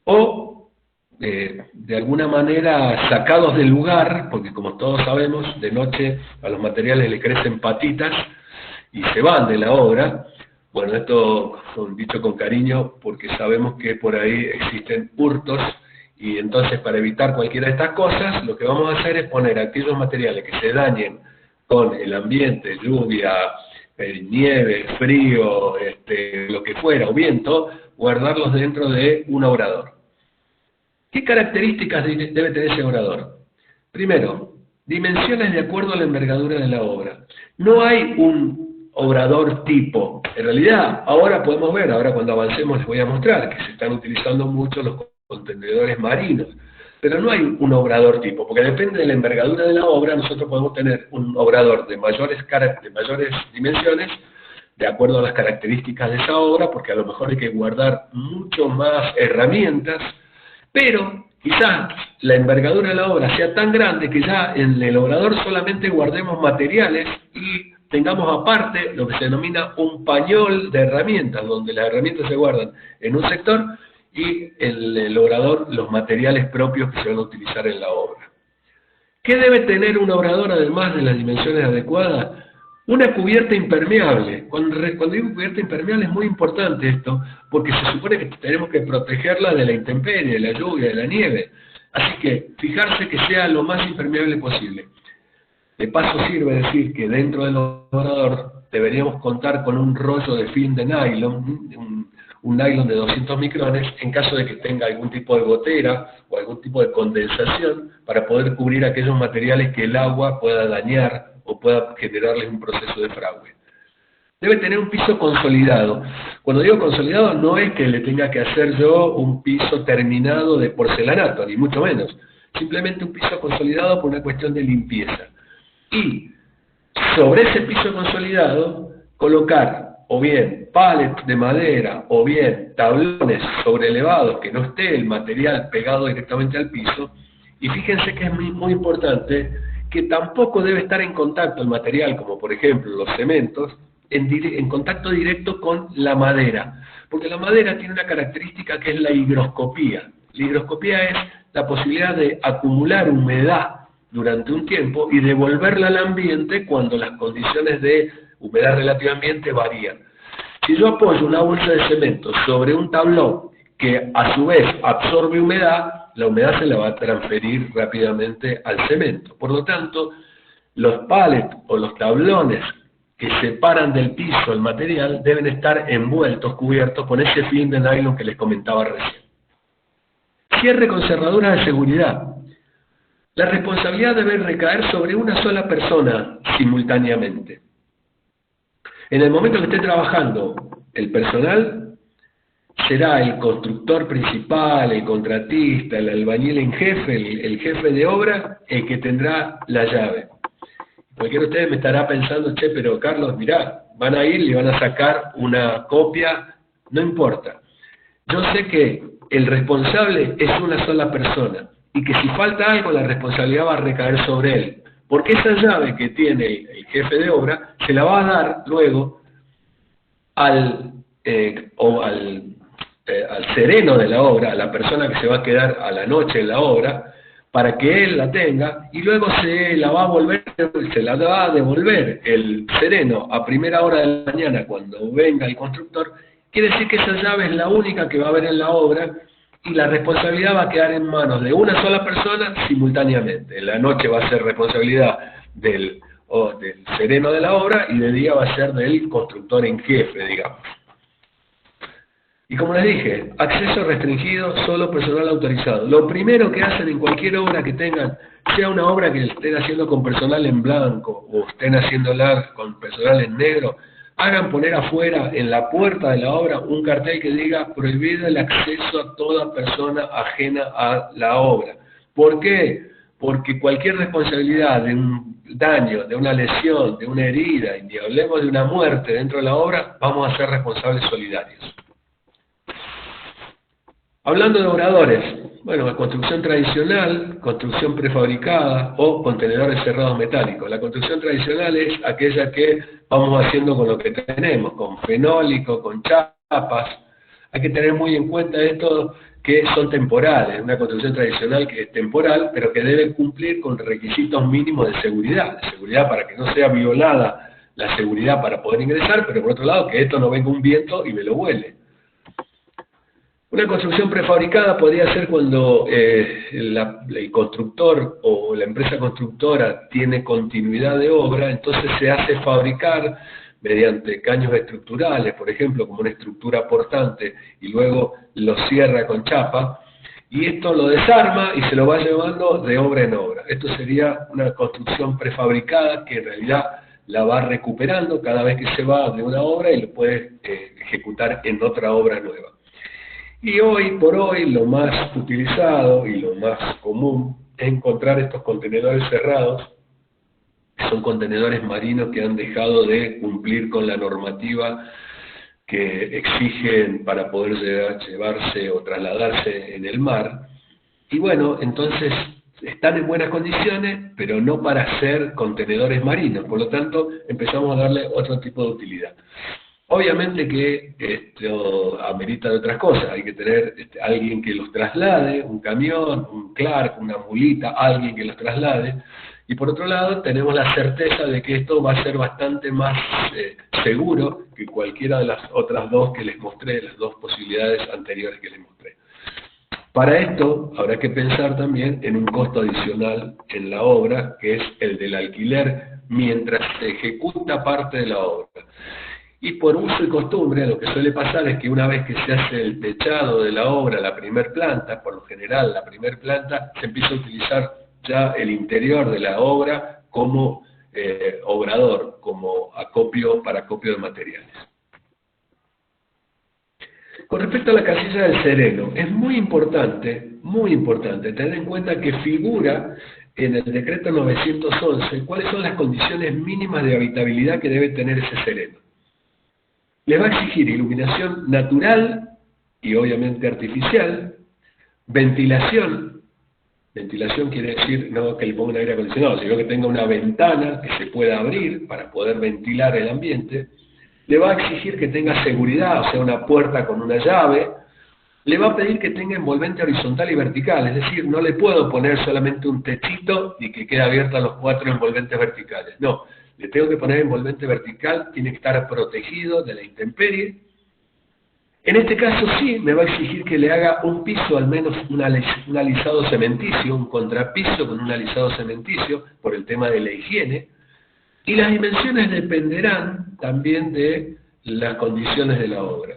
o de alguna manera sacados del lugar, porque como todos sabemos, de noche a los materiales le crecen patitas y se van de la obra. Bueno, esto dicho con cariño porque sabemos que por ahí existen hurtos, y entonces para evitar cualquiera de estas cosas, lo que vamos a hacer es poner aquellos materiales que se dañen con el ambiente, lluvia, nieve, frío, lo que fuera, o viento, guardarlos dentro de un obrador. ¿Qué características debe tener ese obrador? Primero, dimensiones de acuerdo a la envergadura de la obra. No hay un obrador tipo. En realidad, ahora podemos ver, ahora cuando avancemos les voy a mostrar que se están utilizando mucho los contenedores marinos, pero no hay un obrador tipo, porque depende de la envergadura de la obra. Nosotros podemos tener un obrador de mayores dimensiones, de acuerdo a las características de esa obra, porque a lo mejor hay que guardar mucho más herramientas, pero quizás la envergadura de la obra sea tan grande que ya en el obrador solamente guardemos materiales y tengamos aparte lo que se denomina un pañol de herramientas, donde las herramientas se guardan en un sector y en el obrador los materiales propios que se van a utilizar en la obra. ¿Qué debe tener un obrador además de las dimensiones adecuadas? Una cubierta impermeable. Cuando digo cubierta impermeable es muy importante esto, porque se supone que tenemos que protegerla de la intemperie, de la lluvia, de la nieve. Así que fijarse que sea lo más impermeable posible. De paso sirve decir que dentro del obrador deberíamos contar con un rollo de film de nylon, un nylon de 200 micrones, en caso de que tenga algún tipo de gotera o algún tipo de condensación, para poder cubrir aquellos materiales que el agua pueda dañar o pueda generarles un proceso de fraude. Debe tener un piso consolidado. Cuando digo consolidado, no es que le tenga que hacer yo un piso terminado de porcelanato, ni mucho menos. Simplemente un piso consolidado por una cuestión de limpieza. y sobre ese piso consolidado colocar o bien pallets de madera o bien tablones sobrelevados que no esté el material pegado directamente al piso. Y fíjense que es muy importante que tampoco debe estar en contacto el material, como por ejemplo los cementos, en contacto directo con la madera, porque la madera tiene una característica que es la higroscopía. La higroscopía es la posibilidad de acumular humedad durante un tiempo y devolverla al ambiente cuando las condiciones de humedad relativa ambiente varían. Si yo apoyo una bolsa de cemento sobre un tablón que a su vez absorbe humedad, la humedad se la va a transferir rápidamente al cemento. Por lo tanto, los pallets o los tablones que separan del piso el material deben estar envueltos, cubiertos con ese film de nylon que les comentaba recién. Cierre con cerraduras de seguridad. La responsabilidad debe recaer sobre una sola persona simultáneamente. En el momento que esté trabajando el personal, será el constructor principal, el contratista, el albañil en jefe, el jefe de obra, el que tendrá la llave. Cualquiera de ustedes me estará pensando, che, pero Carlos, mirá, van a ir y van a sacar una copia, no importa. Yo sé que el responsable es una sola persona y que si falta algo la responsabilidad va a recaer sobre él, porque esa llave que tiene el jefe de obra se la va a dar luego al sereno de la obra, a la persona que se va a quedar a la noche en la obra, para que él la tenga, y luego se la va a devolver el sereno a primera hora de la mañana cuando venga el constructor. Quiere decir que esa llave es la única que va a haber en la obra y la responsabilidad va a quedar en manos de una sola persona simultáneamente. En la noche va a ser responsabilidad del sereno de la obra y de día va a ser del constructor en jefe, digamos. Y como les dije, acceso restringido, solo personal autorizado. Lo primero que hacen en cualquier obra que tengan, sea una obra que estén haciendo con personal en blanco o estén haciéndola con personal en negro, hagan poner afuera, en la puerta de la obra, un cartel que diga prohibido el acceso a toda persona ajena a la obra. ¿Por qué? Porque cualquier responsabilidad de un daño, de una lesión, de una herida, y ni hablemos de una muerte dentro de la obra, vamos a ser responsables solidarios. Hablando de obradores, bueno, la construcción tradicional, construcción prefabricada o contenedores cerrados metálicos. La construcción tradicional es aquella que vamos haciendo con lo que tenemos, con fenólico, con chapas. Hay que tener muy en cuenta esto que son temporales, una construcción tradicional que es temporal, pero que debe cumplir con requisitos mínimos de seguridad para que no sea violada la seguridad para poder ingresar, pero por otro lado que esto no venga un viento y me lo vuele. Una construcción prefabricada podría ser cuando el constructor o la empresa constructora tiene continuidad de obra, entonces se hace fabricar mediante caños estructurales, por ejemplo, como una estructura portante, y luego lo cierra con chapa, y esto lo desarma y se lo va llevando de obra en obra. Esto sería una construcción prefabricada que en realidad la va recuperando cada vez que se va de una obra y lo puede ejecutar en otra obra nueva. Y hoy por hoy lo más utilizado y lo más común es encontrar estos contenedores cerrados, que son contenedores marinos que han dejado de cumplir con la normativa que exigen para poder llevarse o trasladarse en el mar. Y bueno, entonces están en buenas condiciones, pero no para ser contenedores marinos, por lo tanto empezamos a darle otro tipo de utilidad. Obviamente que esto amerita de otras cosas, hay que tener alguien que los traslade, un camión, un Clark, una mulita, alguien que los traslade, y por otro lado tenemos la certeza de que esto va a ser bastante más seguro que cualquiera de las otras dos que les mostré, las dos posibilidades anteriores que les mostré. Para esto habrá que pensar también en un costo adicional en la obra, que es el del alquiler mientras se ejecuta parte de la obra. Y por uso y costumbre, lo que suele pasar es que una vez que se hace el techado de la obra, la primer planta, por lo general la primer planta, se empieza a utilizar ya el interior de la obra como obrador, como para acopio de materiales. Con respecto a la casilla del sereno, es muy importante tener en cuenta que figura en el decreto 911 cuáles son las condiciones mínimas de habitabilidad que debe tener ese sereno. Le va a exigir iluminación natural y obviamente artificial, ventilación quiere decir no que le ponga un aire acondicionado, sino que tenga una ventana que se pueda abrir para poder ventilar el ambiente. Le va a exigir que tenga seguridad, o sea, una puerta con una llave. Le va a pedir que tenga envolvente horizontal y vertical, es decir, no le puedo poner solamente un techito y que quede abierta los 4 envolventes verticales. No, le tengo que poner envolvente vertical, tiene que estar protegido de la intemperie. En este caso sí, me va a exigir que le haga un piso, al menos un alisado cementicio, un contrapiso con un alisado cementicio, por el tema de la higiene. Y las dimensiones dependerán también de las condiciones de la obra.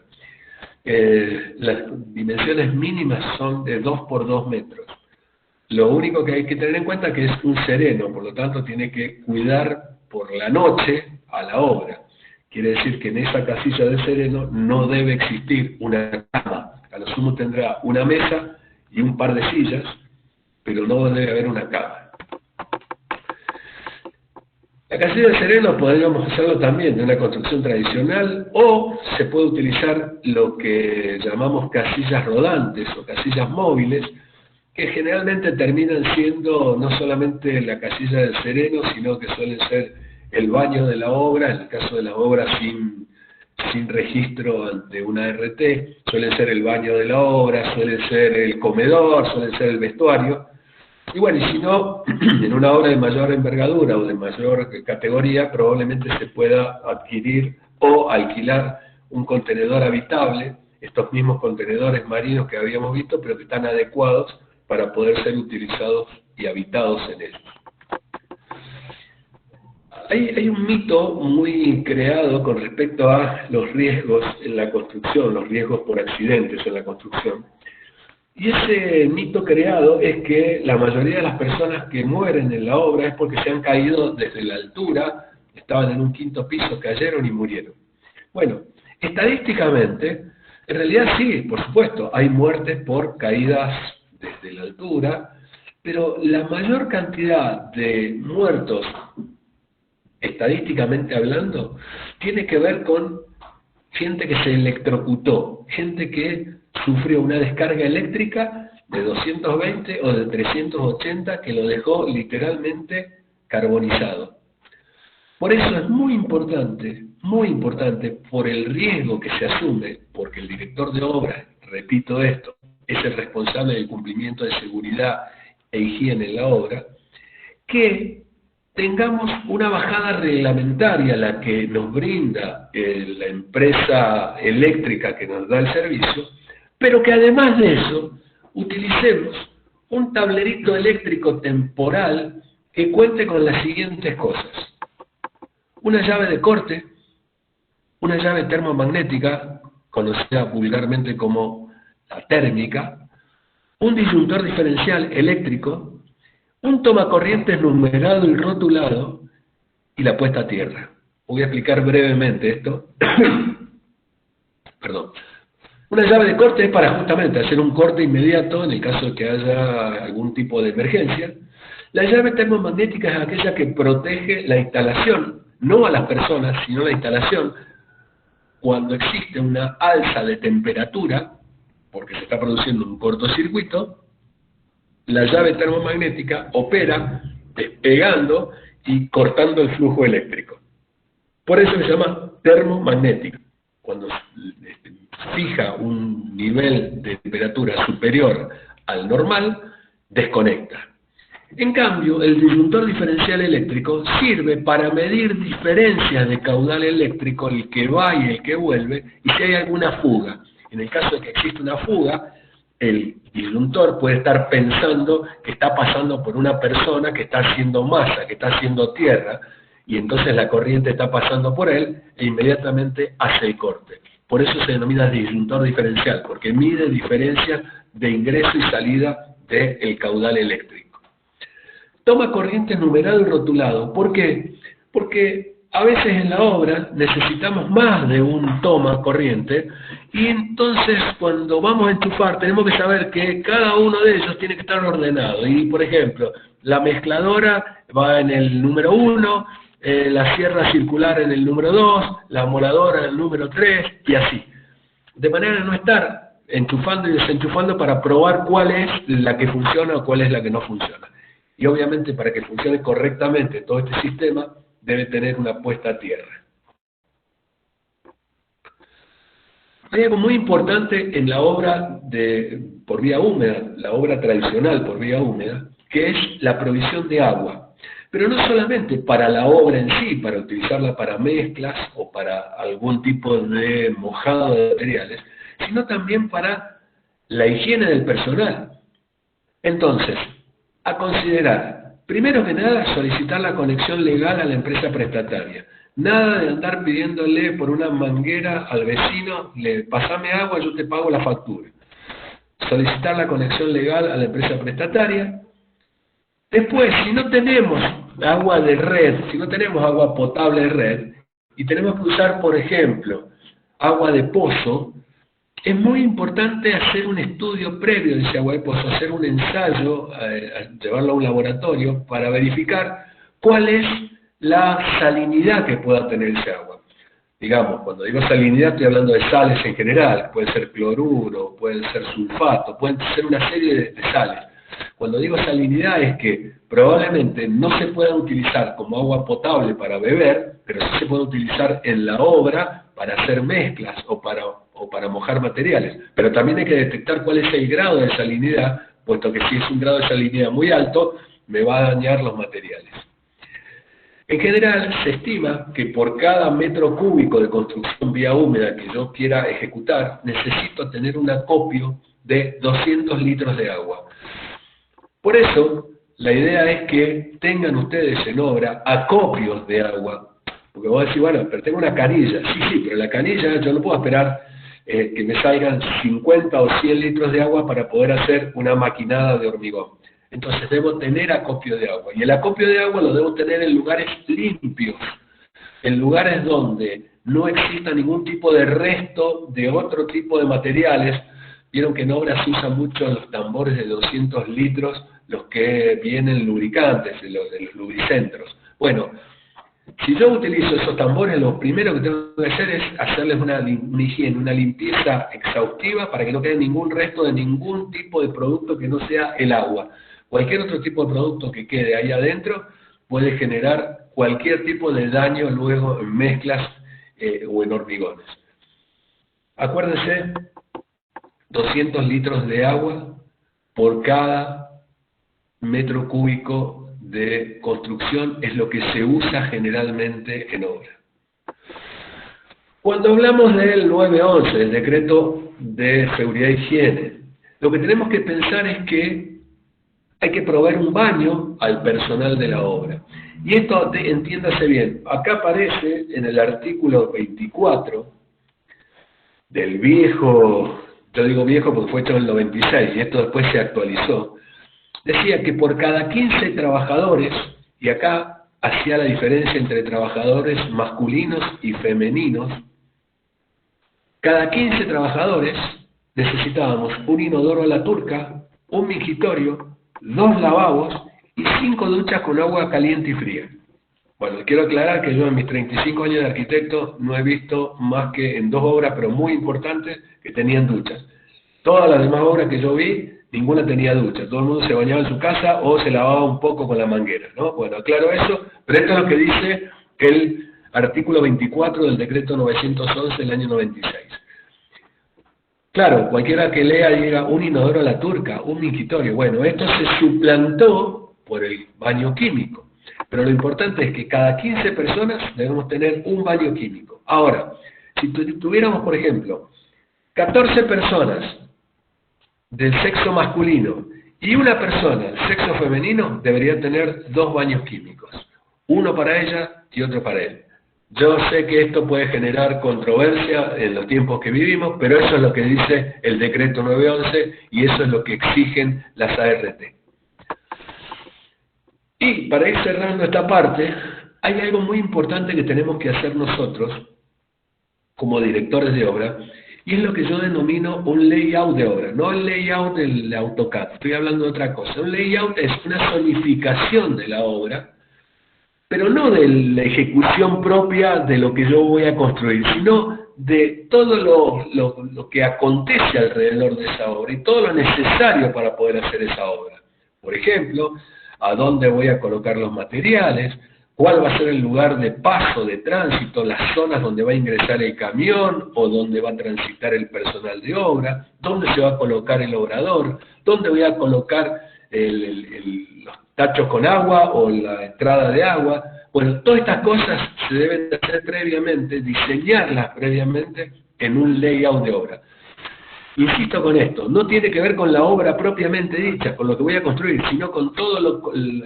Las dimensiones mínimas son de 2 por 2 metros. Lo único que hay que tener en cuenta es que es un sereno, por lo tanto tiene que cuidar por la noche a la obra. Quiere decir que en esa casilla de sereno no debe existir una cama. A lo sumo tendrá una mesa y un par de sillas, pero no debe haber una cama. La casilla de sereno podríamos hacerlo también de una construcción tradicional, o se puede utilizar lo que llamamos casillas rodantes o casillas móviles, que generalmente terminan siendo no solamente la casilla del sereno, sino que suelen ser el baño de la obra, en el caso de la obra sin registro ante una ART, suele ser el baño de la obra, suele ser el comedor, suele ser el vestuario. Y bueno, y si no, en una obra de mayor envergadura o de mayor categoría, probablemente se pueda adquirir o alquilar un contenedor habitable, estos mismos contenedores marinos que habíamos visto, pero que están adecuados para poder ser utilizados y habitados en ellos. Hay un mito muy creado con respecto a los riesgos en la construcción, los riesgos por accidentes en la construcción. Y ese mito creado es que la mayoría de las personas que mueren en la obra es porque se han caído desde la altura, estaban en un 5.º piso, cayeron y murieron. Bueno, estadísticamente, en realidad sí, por supuesto, hay muertes por caídas desde la altura, pero la mayor cantidad de muertos, estadísticamente hablando, tiene que ver con gente que se electrocutó, gente que sufrió una descarga eléctrica de 220 o de 380 que lo dejó literalmente carbonizado. Por eso es muy importante, por el riesgo que se asume, porque el director de obra, repito esto, es el responsable del cumplimiento de seguridad e higiene en la obra, que tengamos una bajada reglamentaria, la que nos brinda la empresa eléctrica que nos da el servicio, pero que además de eso utilicemos un tablerito eléctrico temporal que cuente con las siguientes cosas: una llave de corte, una llave termomagnética, conocida vulgarmente como la térmica, un disyuntor diferencial eléctrico, un tomacorrientes numerado y rotulado, y la puesta a tierra. Voy a explicar brevemente esto. Perdón. Una llave de corte es para justamente hacer un corte inmediato en el caso de que haya algún tipo de emergencia. La llave termomagnética es aquella que protege la instalación, no a las personas, sino la instalación, cuando existe una alza de temperatura, porque se está produciendo un cortocircuito. La llave termomagnética opera despegando y cortando el flujo eléctrico. Por eso se llama termomagnética. Cuando fija un nivel de temperatura superior al normal, desconecta. En cambio, el disyuntor diferencial eléctrico sirve para medir diferencias de caudal eléctrico, el que va y el que vuelve, y si hay alguna fuga. En el caso de que exista una fuga, el disyuntor puede estar pensando que está pasando por una persona que está haciendo masa, que está haciendo tierra, y entonces la corriente está pasando por él e inmediatamente hace el corte. Por eso se denomina disyuntor diferencial, porque mide diferencias de ingreso y salida del caudal eléctrico. Toma corriente numerado y rotulado. ¿Por qué? Porque a veces en la obra necesitamos más de un toma corriente, y entonces cuando vamos a enchufar tenemos que saber que cada uno de ellos tiene que estar ordenado. Y por ejemplo, la mezcladora va en el número 1, la sierra circular en el número 2, la moladora en el número 3, y así. De manera de no estar enchufando y desenchufando para probar cuál es la que funciona o cuál es la que no funciona. Y obviamente para que funcione correctamente todo este sistema, debe tener una puesta a tierra. Hay algo muy importante en la obra por vía húmeda, la obra tradicional por vía húmeda, que es la provisión de agua. Pero no solamente para la obra en sí, para utilizarla para mezclas o para algún tipo de mojado de materiales, sino también para la higiene del personal. Entonces, a considerar, primero que nada, solicitar la conexión legal a la empresa prestataria. Nada de andar pidiéndole por una manguera al vecino, pasame agua, yo te pago la factura. Solicitar la conexión legal a la empresa prestataria. Después, si no tenemos agua de red, si no tenemos agua potable de red, y tenemos que usar, por ejemplo, agua de pozo, es muy importante hacer un estudio previo de ese agua de pozo, hacer un ensayo, llevarlo a un laboratorio para verificar cuál es la salinidad que pueda tener ese agua. Digamos, cuando digo salinidad estoy hablando de sales en general, puede ser cloruro, puede ser sulfato, pueden ser una serie de sales. Cuando digo salinidad es que probablemente no se pueda utilizar como agua potable para beber, pero sí se puede utilizar en la obra para hacer mezclas o para mojar materiales. Pero también hay que detectar cuál es el grado de salinidad, puesto que si es un grado de salinidad muy alto, me va a dañar los materiales. En general, se estima que por cada metro cúbico de construcción vía húmeda que yo quiera ejecutar, necesito tener un acopio de 200 litros de agua. Por eso, la idea es que tengan ustedes en obra acopios de agua. Porque vos decís, bueno, pero tengo una canilla. Sí, pero la canilla yo no puedo esperar que me salgan 50 o 100 litros de agua para poder hacer una maquinada de hormigón. Entonces debo tener acopio de agua. Y el acopio de agua lo debo tener en lugares limpios, en lugares donde no exista ningún tipo de resto de otro tipo de materiales. Vieron que en obra se usan mucho los tambores de 200 litros, los que vienen lubricantes, de los lubricentros. Bueno, si yo utilizo esos tambores, lo primero que tengo que hacer es hacerles una higiene, una limpieza exhaustiva para que no quede ningún resto de ningún tipo de producto que no sea el agua. Cualquier otro tipo de producto que quede ahí adentro puede generar cualquier tipo de daño luego en mezclas o en hormigones. Acuérdense, 200 litros de agua por cada metro cúbico de construcción es lo que se usa generalmente en obra. Cuando hablamos del 911, el decreto de seguridad e higiene, lo que tenemos que pensar es que hay que proveer un baño al personal de la obra. Y esto, entiéndase bien, acá aparece en el artículo 24 del viejo, yo digo viejo porque fue hecho en el 96 y esto después se actualizó, decía que por cada 15 trabajadores, y acá hacía la diferencia entre trabajadores masculinos y femeninos, cada 15 trabajadores necesitábamos un inodoro a la turca, un mingitorio, 2 lavabos y 5 duchas con agua caliente y fría. Bueno, quiero aclarar que yo en mis 35 años de arquitecto no he visto más que en 2 obras, pero muy importantes, que tenían duchas. Todas las demás obras que yo vi, ninguna tenía ducha. Todo el mundo se bañaba en su casa o se lavaba un poco con la manguera, ¿no? Bueno, aclaro eso, pero esto es lo que dice el artículo 24 del decreto 911 del año 96. Claro, cualquiera que lea diga un inodoro a la turca, un mingitorio. Bueno, esto se suplantó por el baño químico. Pero lo importante es que cada 15 personas debemos tener un baño químico. Ahora, si tuviéramos, por ejemplo, 14 personas del sexo masculino y una persona del sexo femenino, debería tener 2 baños químicos. Uno para ella y otro para él. Yo sé que esto puede generar controversia en los tiempos que vivimos, pero eso es lo que dice el decreto 911 y eso es lo que exigen las ART. Y para ir cerrando esta parte, hay algo muy importante que tenemos que hacer nosotros, como directores de obra, Y es lo que yo denomino un layout de obra, no el layout del AutoCAD, estoy hablando de otra cosa. Un layout es una zonificación de la obra, pero no de la ejecución propia de lo que yo voy a construir, sino de todo lo que acontece alrededor de esa obra y todo lo necesario para poder hacer esa obra. Por ejemplo, a dónde voy a colocar los materiales, cuál va a ser el lugar de paso, de tránsito, las zonas donde va a ingresar el camión o donde va a transitar el personal de obra, dónde se va a colocar el obrador, dónde voy a colocar los tachos con agua o la entrada de agua. Bueno, todas estas cosas se deben hacer previamente, diseñarlas previamente en un layout de obra. Insisto con esto, no tiene que ver con la obra propiamente dicha, con lo que voy a construir, sino con todas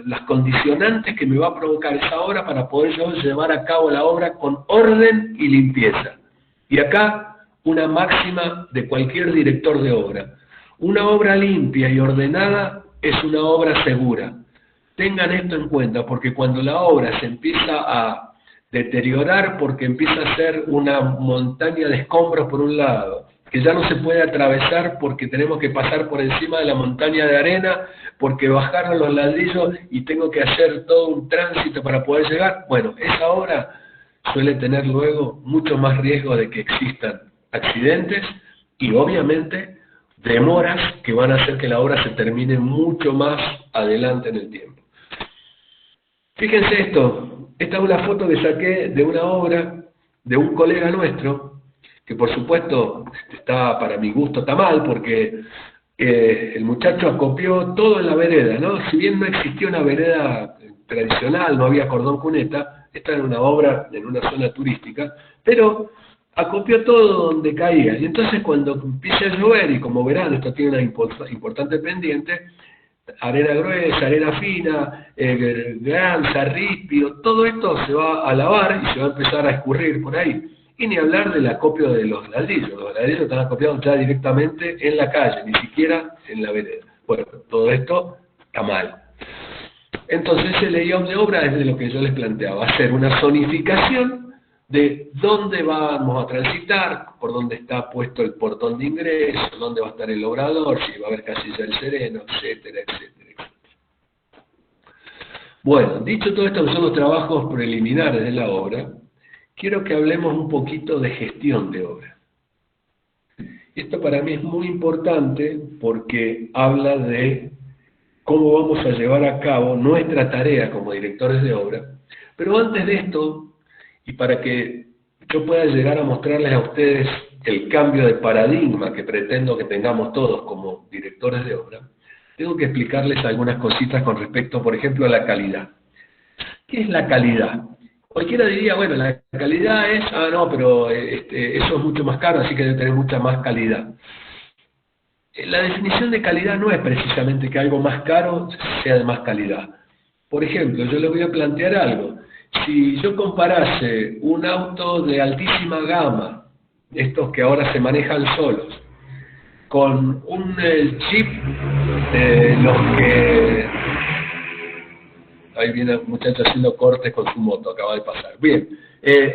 las condicionantes que me va a provocar esa obra para poder yo llevar a cabo la obra con orden y limpieza. Y acá, una máxima de cualquier director de obra. Una obra limpia y ordenada es una obra segura. Tengan esto en cuenta, porque cuando la obra se empieza a deteriorar porque empieza a ser una montaña de escombros por un lado, que ya no se puede atravesar porque tenemos que pasar por encima de la montaña de arena, porque bajaron los ladrillos y tengo que hacer todo un tránsito para poder llegar. Bueno, esa obra suele tener luego mucho más riesgo de que existan accidentes y obviamente demoras que van a hacer que la obra se termine mucho más adelante en el tiempo. Fíjense esto, esta es una foto que saqué de una obra de un colega nuestro, que por supuesto está, para mi gusto está mal, porque el muchacho acopió todo en la vereda, ¿no? Si bien no existía una vereda tradicional, no había cordón cuneta, esta era una obra en una zona turística, pero acopió todo donde caía. Y entonces cuando empieza a llover, y como verán, esto tiene una importante pendiente, arena gruesa, arena fina, granza, ripio, todo esto se va a lavar y se va a empezar a escurrir por ahí. Y ni hablar del acopio de los ladrillos están acopiados ya directamente en la calle, ni siquiera en la vereda. Bueno, todo esto está mal. Entonces el layout de obra es de lo que yo les planteaba, hacer una zonificación de dónde vamos a transitar, por dónde está puesto el portón de ingreso, dónde va a estar el obrador, si va a haber casilla del sereno, etcétera, etcétera, etcétera. Bueno, dicho todo esto que son los trabajos preliminares de la obra, quiero que hablemos un poquito de gestión de obra. Esto para mí es muy importante porque habla de cómo vamos a llevar a cabo nuestra tarea como directores de obra. Pero antes de esto, y para que yo pueda llegar a mostrarles a ustedes el cambio de paradigma que pretendo que tengamos todos como directores de obra, tengo que explicarles algunas cositas con respecto, por ejemplo, a la calidad. ¿Qué es la calidad? Cualquiera diría, bueno, la calidad es, no, pero eso es mucho más caro, así que debe tener mucha más calidad. La definición de calidad no es precisamente que algo más caro sea de más calidad. Por ejemplo, yo les voy a plantear algo. Si yo comparase un auto de altísima gama, estos que ahora se manejan solos, con un Jeep de los que... Ahí viene el muchacho haciendo cortes con su moto, acaba de pasar. Bien,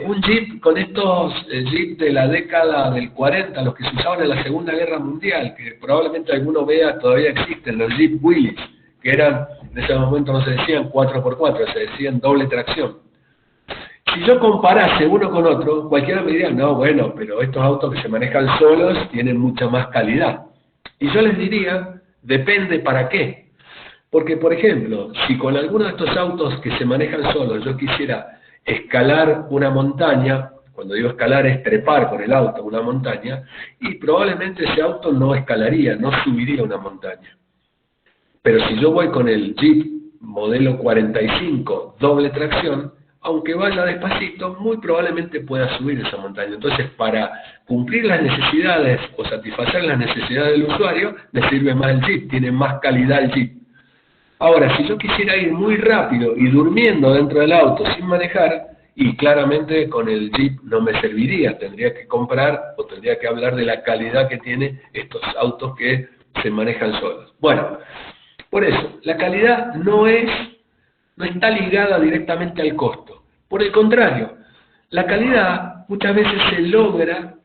un Jeep con estos Jeep de la década del 40, los que se usaban en la Segunda Guerra Mundial, que probablemente alguno vea, todavía existen, los Jeep Willys, que eran, en ese momento no se decían 4x4, se decían doble tracción. Si yo comparase uno con otro, cualquiera me diría, no, bueno, pero estos autos que se manejan solos tienen mucha más calidad. Y yo les diría, depende para qué. Porque, por ejemplo, si con alguno de estos autos que se manejan solos yo quisiera escalar una montaña, cuando digo escalar es trepar con el auto una montaña, y probablemente ese auto no escalaría, no subiría una montaña. Pero si yo voy con el Jeep modelo 45 doble tracción, aunque vaya despacito, muy probablemente pueda subir esa montaña. Entonces, para cumplir las necesidades o satisfacer las necesidades del usuario, me sirve más el Jeep, tiene más calidad el Jeep. Ahora, si yo quisiera ir muy rápido y durmiendo dentro del auto sin manejar, y claramente con el Jeep no me serviría, tendría que comprar o tendría que hablar de la calidad que tiene estos autos que se manejan solos. Bueno, por eso, la calidad no está ligada directamente al costo. Por el contrario, la calidad muchas veces se logra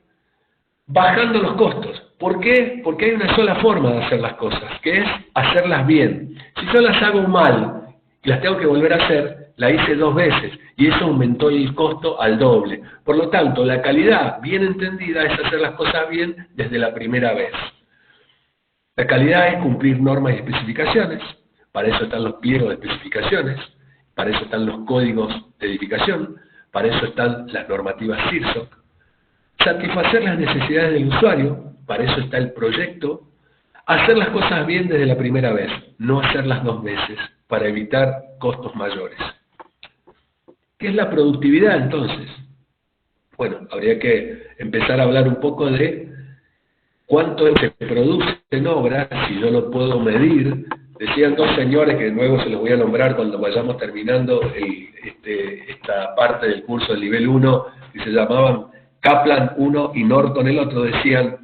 bajando los costos. ¿Por qué? Porque hay una sola forma de hacer las cosas, que es hacerlas bien. Si yo las hago mal y las tengo que volver a hacer, la hice 2 veces y eso aumentó el costo al doble. Por lo tanto, la calidad bien entendida es hacer las cosas bien desde la primera vez. La calidad es cumplir normas y especificaciones, para eso están los pliegos de especificaciones, para eso están los códigos de edificación, para eso están las normativas CIRSOC. Satisfacer las necesidades del usuario, para eso está el proyecto. Hacer las cosas bien desde la primera vez, no hacerlas 2 veces, para evitar costos mayores. ¿Qué es la productividad entonces? Bueno, habría que empezar a hablar un poco de cuánto se produce en obra, si yo lo puedo medir. Decían 2 señores que luego se los voy a nombrar cuando vayamos terminando esta parte del curso del nivel 1, que se llamaban Kaplan uno y Norton el otro. Decían,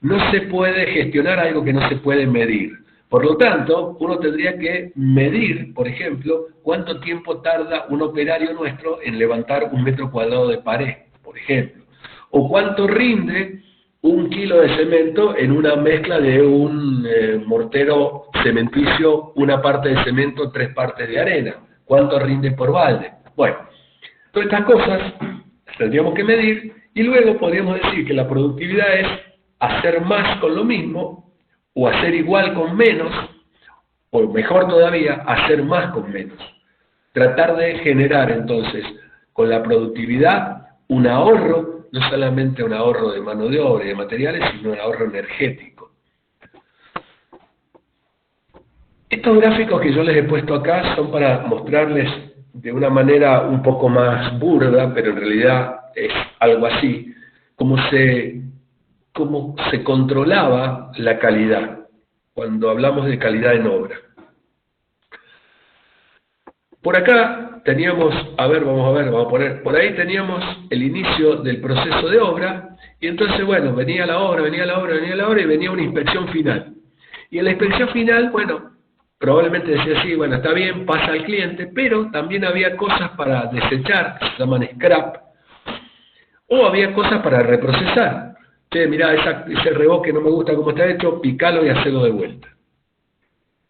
no se puede gestionar algo que no se puede medir. Por lo tanto, uno tendría que medir, por ejemplo, cuánto tiempo tarda un operario nuestro en levantar 1 metro cuadrado de pared, por ejemplo. O cuánto rinde 1 kilo de cemento en una mezcla de un mortero cementicio, 1 parte de cemento, 3 partes de arena. ¿Cuánto rinde por balde? Bueno, todas estas cosas las tendríamos que medir y luego podríamos decir que la productividad es hacer más con lo mismo, o hacer igual con menos, o mejor todavía, hacer más con menos. Tratar de generar entonces con la productividad un ahorro, no solamente un ahorro de mano de obra y de materiales, sino un ahorro energético. Estos gráficos que yo les he puesto acá son para mostrarles de una manera un poco más burda, pero en realidad es algo así, cómo se controlaba la calidad, cuando hablamos de calidad en obra. Por acá teníamos, vamos a poner, por ahí teníamos el inicio del proceso de obra, y entonces, bueno, venía la obra, y venía una inspección final. Y en la inspección final, bueno, probablemente decía, sí, bueno, está bien, pasa al cliente, pero también había cosas para desechar, que se llaman scrap, o había cosas para reprocesar. Che, mirá, ese revoque no me gusta cómo está hecho, picalo y hacelo de vuelta.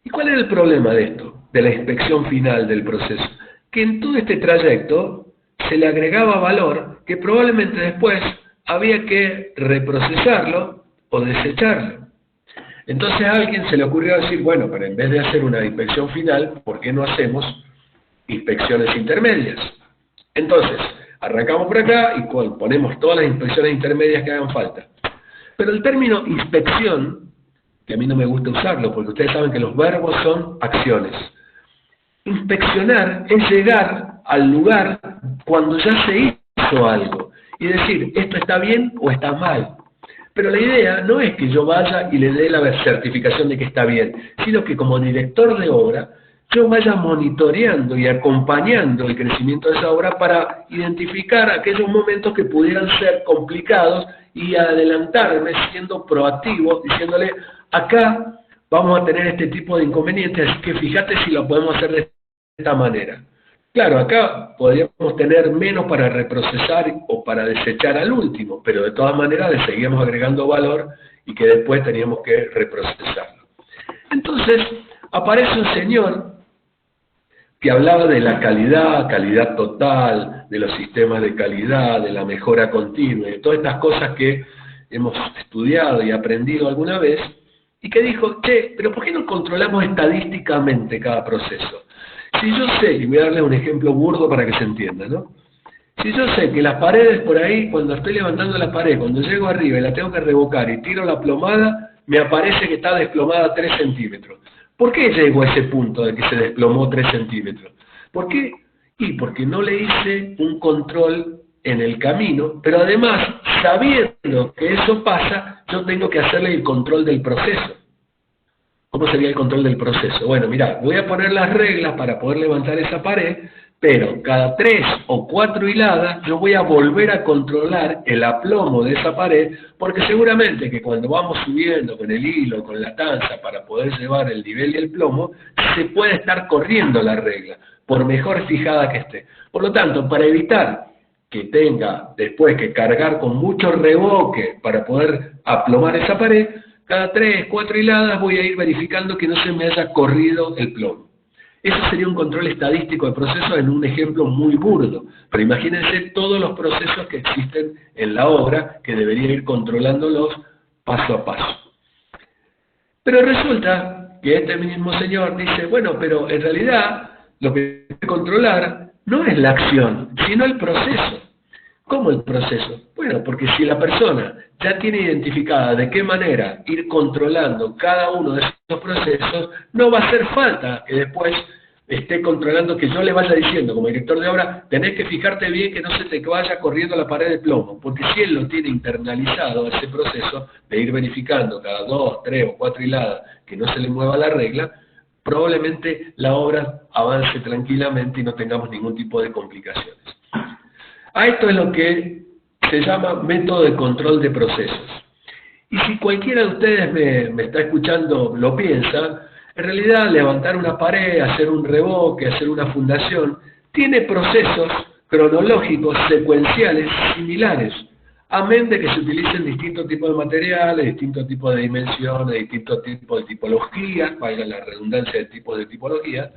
¿Y cuál era el problema de esto, de la inspección final del proceso? Que en todo este trayecto se le agregaba valor que probablemente después había que reprocesarlo o desecharlo. Entonces a alguien se le ocurrió decir, bueno, pero en vez de hacer una inspección final, ¿por qué no hacemos inspecciones intermedias? Entonces, arrancamos por acá y ponemos todas las inspecciones intermedias que hagan falta. Pero el término inspección, que a mí no me gusta usarlo, porque ustedes saben que los verbos son acciones. Inspeccionar es llegar al lugar cuando ya se hizo algo y decir, esto está bien o está mal. Pero la idea no es que yo vaya y le dé la certificación de que está bien, sino que como director de obra, yo vaya monitoreando y acompañando el crecimiento de esa obra para identificar aquellos momentos que pudieran ser complicados y adelantarme siendo proactivo, diciéndole, acá vamos a tener este tipo de inconvenientes, así que fíjate si lo podemos hacer de esta manera. Claro, acá podríamos tener menos para reprocesar o para desechar al último, pero de todas maneras le seguíamos agregando valor y que después teníamos que reprocesarlo. Entonces, aparece un señor que hablaba de la calidad total, de los sistemas de calidad, de la mejora continua, de todas estas cosas que hemos estudiado y aprendido alguna vez, y que dijo, che, pero ¿por qué no controlamos estadísticamente cada proceso? Si yo sé, y voy a darle un ejemplo burdo para que se entienda, ¿no? Si yo sé que las paredes por ahí, cuando estoy levantando la pared, cuando llego arriba y la tengo que revocar y tiro la plomada, me aparece que está desplomada 3 centímetros. ¿Por qué llego a ese punto de que se desplomó 3 centímetros? ¿Por qué? Y porque no le hice un control en el camino, pero además, sabiendo que eso pasa, yo tengo que hacerle el control del proceso. ¿Cómo sería el control del proceso? Bueno, mirá, voy a poner las reglas para poder levantar esa pared, pero cada 3 o 4 hiladas yo voy a volver a controlar el aplomo de esa pared, porque seguramente que cuando vamos subiendo con el hilo, con la tanza, para poder llevar el nivel y el plomo, se puede estar corriendo la regla, por mejor fijada que esté. Por lo tanto, para evitar que tenga después que cargar con mucho reboque para poder aplomar esa pared, cada 3, 4 hiladas voy a ir verificando que no se me haya corrido el plomo. Eso sería un control estadístico de procesos en un ejemplo muy burdo, pero imagínense todos los procesos que existen en la obra que debería ir controlándolos paso a paso. Pero resulta que este mismo señor dice, bueno, pero en realidad lo que hay que controlar no es la acción, sino el proceso. ¿Cómo el proceso? Bueno, porque si la persona ya tiene identificada de qué manera ir controlando cada uno de esos procesos, no va a hacer falta que después esté controlando, que yo le vaya diciendo como director de obra, tenés que fijarte bien que no se te vaya corriendo la pared de plomo, porque si él lo tiene internalizado, ese proceso de ir verificando cada 2, 3 o 4 hiladas que no se le mueva la regla, probablemente la obra avance tranquilamente y no tengamos ningún tipo de complicaciones. A esto es lo que se llama método de control de procesos. Y si cualquiera de ustedes me está escuchando lo piensa, en realidad levantar una pared, hacer un revoque, hacer una fundación, tiene procesos cronológicos, secuenciales, similares, amén de que se utilicen distintos tipos de materiales, distintos tipos de dimensiones, distintos tipos de tipologías, valga la redundancia de tipos de tipología.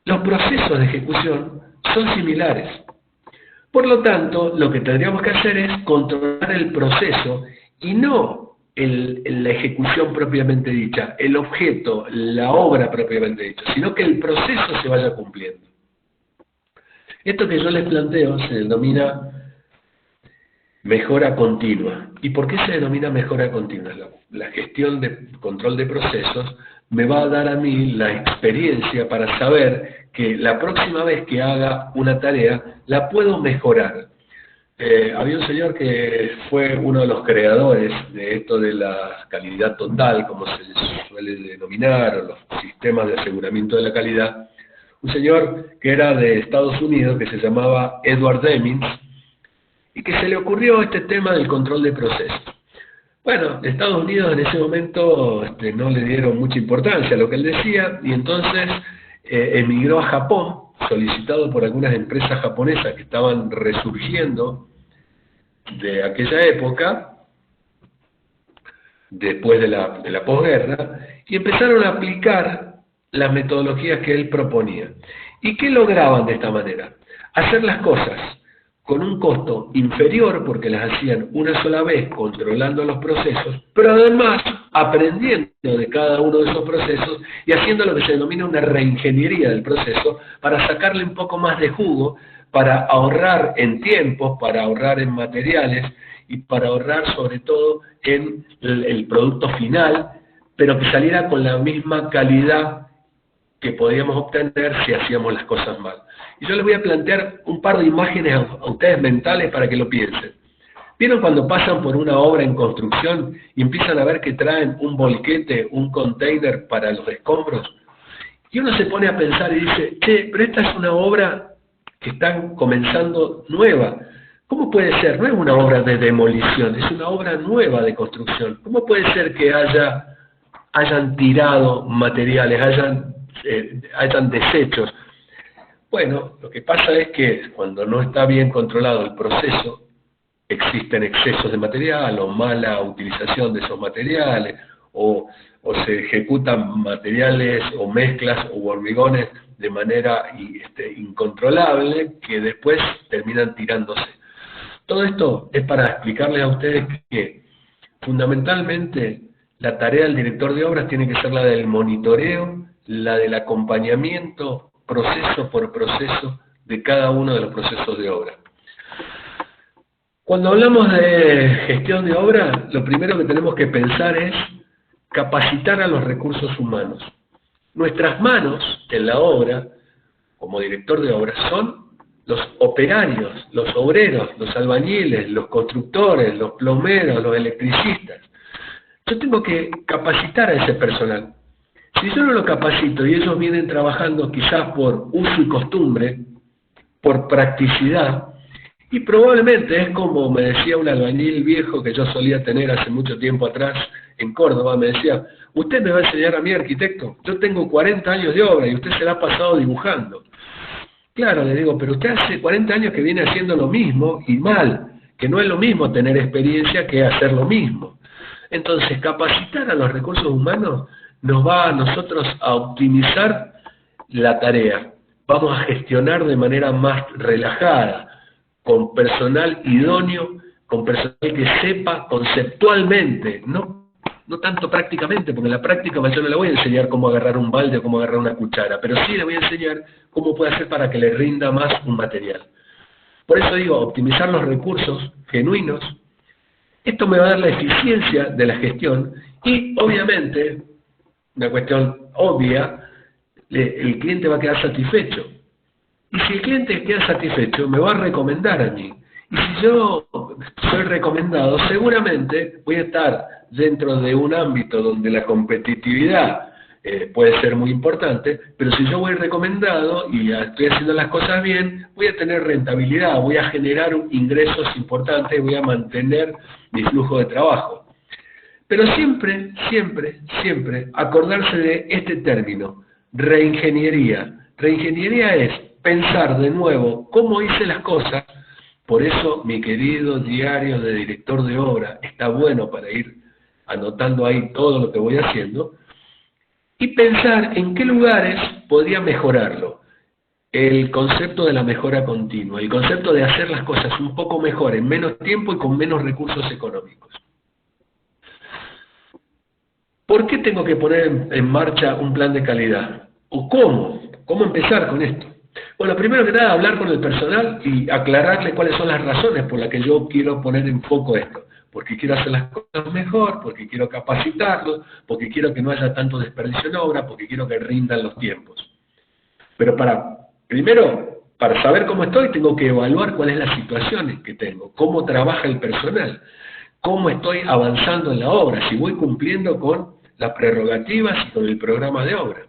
Los procesos de ejecución son similares. Por lo tanto, lo que tendríamos que hacer es controlar el proceso y no la ejecución propiamente dicha, el objeto, la obra propiamente dicha, sino que el proceso se vaya cumpliendo. Esto que yo les planteo se denomina mejora continua. ¿Y por qué se denomina mejora continua? La gestión de control de procesos me va a dar a mí la experiencia para saber que la próxima vez que haga una tarea la puedo mejorar. Había un señor que fue uno de los creadores de esto de la calidad total, como se suele denominar, o los sistemas de aseguramiento de la calidad. Un señor que era de Estados Unidos, que se llamaba Edward Deming, y que se le ocurrió este tema del control de procesos. Bueno, Estados Unidos en ese momento no le dieron mucha importancia a lo que él decía, y entonces emigró a Japón, solicitado por algunas empresas japonesas que estaban resurgiendo de aquella época, después de la posguerra, y empezaron a aplicar las metodologías que él proponía. ¿Y qué lograban de esta manera? Hacer las cosas con un costo inferior, porque las hacían una sola vez controlando los procesos, pero además aprendiendo de cada uno de esos procesos y haciendo lo que se denomina una reingeniería del proceso para sacarle un poco más de jugo, para ahorrar en tiempos, para ahorrar en materiales y para ahorrar sobre todo en el producto final, pero que saliera con la misma calidad que podíamos obtener si hacíamos las cosas mal. Y yo les voy a plantear un par de imágenes a ustedes mentales para que lo piensen. ¿Vieron cuando pasan por una obra en construcción y empiezan a ver que traen un volquete, un container para los escombros? Y uno se pone a pensar y dice, che, pero esta es una obra que están comenzando nueva. ¿Cómo puede ser? No es una obra de demolición, es una obra nueva de construcción. ¿Cómo puede ser que hayan tirado materiales, hayan desechos? Bueno, lo que pasa es que cuando no está bien controlado el proceso, existen excesos de material o mala utilización de esos materiales, o se ejecutan materiales o mezclas o hormigones de manera incontrolable que después terminan tirándose. Todo esto es para explicarles a ustedes que fundamentalmente la tarea del director de obras tiene que ser la del monitoreo, la del acompañamiento proceso por proceso de cada uno de los procesos de obra. Cuando hablamos de gestión de obra, lo primero que tenemos que pensar es capacitar a los recursos humanos. Nuestras manos en la obra, como director de obra, son los operarios, los obreros, los albañiles, los constructores, los plomeros, los electricistas. Yo tengo que capacitar a ese personal. Si yo no lo capacito y ellos vienen trabajando quizás por uso y costumbre, por practicidad, y probablemente es como me decía un albañil viejo que yo solía tener hace mucho tiempo atrás en Córdoba, me decía, usted me va a enseñar a mí, arquitecto, yo tengo 40 años de obra y usted se la ha pasado dibujando. Claro, le digo, pero usted hace 40 años que viene haciendo lo mismo y mal, que no es lo mismo tener experiencia que hacer lo mismo. Entonces, capacitar a los recursos humanos nos va a nosotros a optimizar la tarea. Vamos a gestionar de manera más relajada, con personal idóneo, con personal que sepa conceptualmente, no tanto prácticamente, porque en la práctica yo no le voy a enseñar cómo agarrar un balde o cómo agarrar una cuchara, pero sí le voy a enseñar cómo puede hacer para que le rinda más un material. Por eso digo, optimizar los recursos genuinos. Esto me va a dar la eficiencia de la gestión y, obviamente, una cuestión obvia, el cliente va a quedar satisfecho. Y si el cliente queda satisfecho, me va a recomendar a mí. Y si yo soy recomendado, seguramente voy a estar dentro de un ámbito donde la competitividad puede ser muy importante, pero si yo voy recomendado y estoy haciendo las cosas bien, voy a tener rentabilidad, voy a generar ingresos importantes, voy a mantener mi flujo de trabajo. Pero siempre, siempre, siempre acordarse de este término, reingeniería. Reingeniería es pensar de nuevo cómo hice las cosas. Por eso mi querido diario de director de obra está bueno para ir anotando ahí todo lo que voy haciendo y pensar en qué lugares podría mejorarlo. El concepto de la mejora continua, el concepto de hacer las cosas un poco mejor en menos tiempo y con menos recursos económicos. ¿Por qué tengo que poner en marcha un plan de calidad? ¿O cómo? ¿Cómo empezar con esto? Bueno, primero que nada, hablar con el personal y aclararle cuáles son las razones por las que yo quiero poner en foco esto. Porque quiero hacer las cosas mejor, porque quiero capacitarlos, porque quiero que no haya tanto desperdicio en obra, porque quiero que rindan los tiempos. Pero primero, para saber cómo estoy, tengo que evaluar cuál es la situación que tengo, cómo trabaja el personal, cómo estoy avanzando en la obra, si voy cumpliendo con las prerrogativas y con el programa de obra.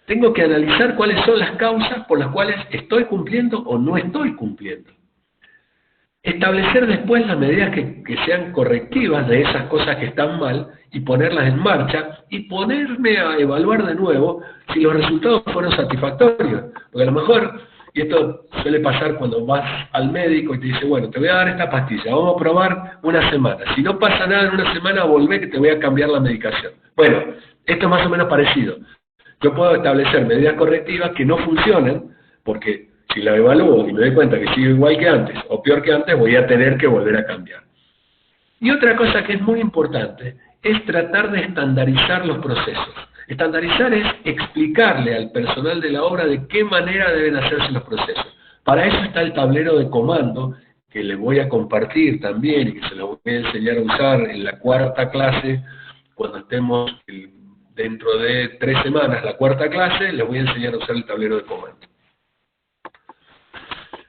Tengo que analizar cuáles son las causas por las cuales estoy cumpliendo o no estoy cumpliendo. Establecer después las medidas que sean correctivas de esas cosas que están mal y ponerlas en marcha y ponerme a evaluar de nuevo si los resultados fueron satisfactorios. Porque a lo mejor, y esto suele pasar cuando vas al médico y te dice, bueno, te voy a dar esta pastilla, vamos a probar una semana. Si no pasa nada en una semana, volvé que te voy a cambiar la medicación. Bueno, esto es más o menos parecido. Yo puedo establecer medidas correctivas que no funcionan, porque si la evalúo y me doy cuenta que sigo igual que antes, o peor que antes, voy a tener que volver a cambiar. Y otra cosa que es muy importante es tratar de estandarizar los procesos. Estandarizar es explicarle al personal de la obra de qué manera deben hacerse los procesos. Para eso está el tablero de comando, que les voy a compartir también y que se los voy a enseñar a usar en la cuarta clase, cuando estemos dentro de 3 semanas, la cuarta clase, les voy a enseñar a usar el tablero de comando.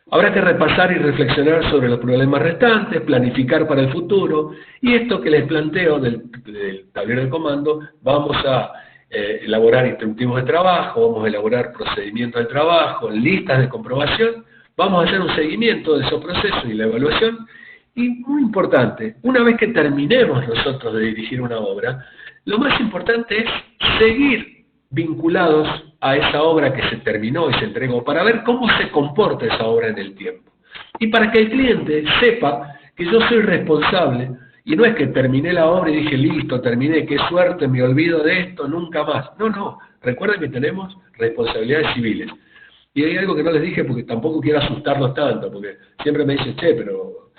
Habrá que repasar y reflexionar sobre los problemas restantes, planificar para el futuro, y esto que les planteo del tablero de comando, vamos a elaborar instructivos de trabajo, vamos a elaborar procedimientos de trabajo, listas de comprobación, vamos a hacer un seguimiento de esos procesos y la evaluación, y muy importante, una vez que terminemos nosotros de dirigir una obra, lo más importante es seguir vinculados a esa obra que se terminó y se entregó, para ver cómo se comporta esa obra en el tiempo. Y para que el cliente sepa que yo soy responsable, y no es que terminé la obra y dije, listo, terminé, qué suerte, me olvido de esto, nunca más. No, recuerden que tenemos responsabilidades civiles. Y hay algo que no les dije porque tampoco quiero asustarlos tanto, porque siempre me dicen, che, pero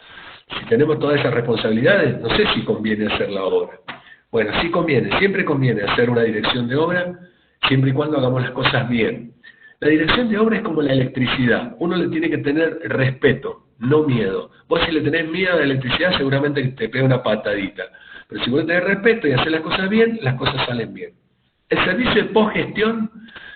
si tenemos todas esas responsabilidades, no sé si conviene hacer la obra. Bueno, sí conviene, siempre conviene hacer una dirección de obra, siempre y cuando hagamos las cosas bien. La dirección de obra es como la electricidad, uno le tiene que tener respeto, no miedo. Vos si le tenés miedo a la electricidad seguramente te pega una patadita, pero si vos tenés respeto y haces las cosas bien, las cosas salen bien. El servicio de postgestión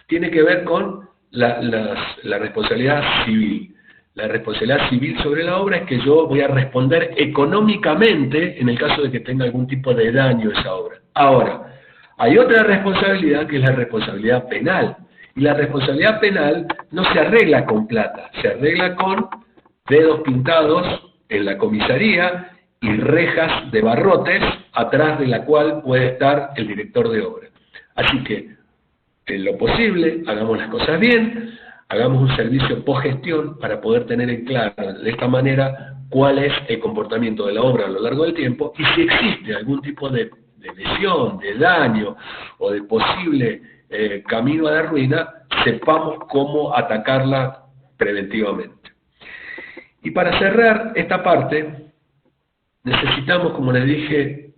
tiene que ver con la responsabilidad civil. La responsabilidad civil sobre la obra es que yo voy a responder económicamente en el caso de que tenga algún tipo de daño esa obra. Ahora, hay otra responsabilidad que es la responsabilidad penal. Y la responsabilidad penal no se arregla con plata, se arregla con dedos pintados en la comisaría y rejas de barrotes atrás de la cual puede estar el director de obra. Así que, en lo posible, hagamos las cosas bien, hagamos un servicio post-gestión para poder tener en claro de esta manera cuál es el comportamiento de la obra a lo largo del tiempo y si existe algún tipo de lesión, de daño o de posible camino a la ruina, sepamos cómo atacarla preventivamente. Y para cerrar esta parte, necesitamos, como les dije,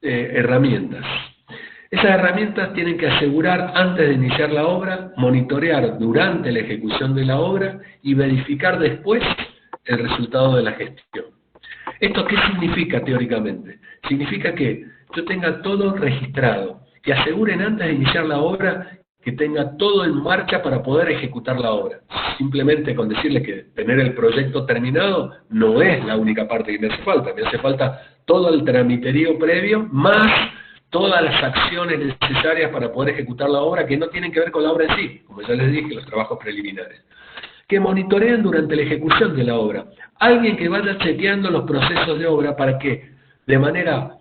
herramientas. Esas herramientas tienen que asegurar antes de iniciar la obra, monitorear durante la ejecución de la obra y verificar después el resultado de la gestión. ¿Esto qué significa teóricamente? Significa que yo tenga todo registrado, que aseguren antes de iniciar la obra que tenga todo en marcha para poder ejecutar la obra. Simplemente con decirles que tener el proyecto terminado no es la única parte que me hace falta todo el tramiterío previo, más todas las acciones necesarias para poder ejecutar la obra que no tienen que ver con la obra en sí, como ya les dije, los trabajos preliminares. Que monitoreen durante la ejecución de la obra. Alguien que vaya chequeando los procesos de obra para que, de manera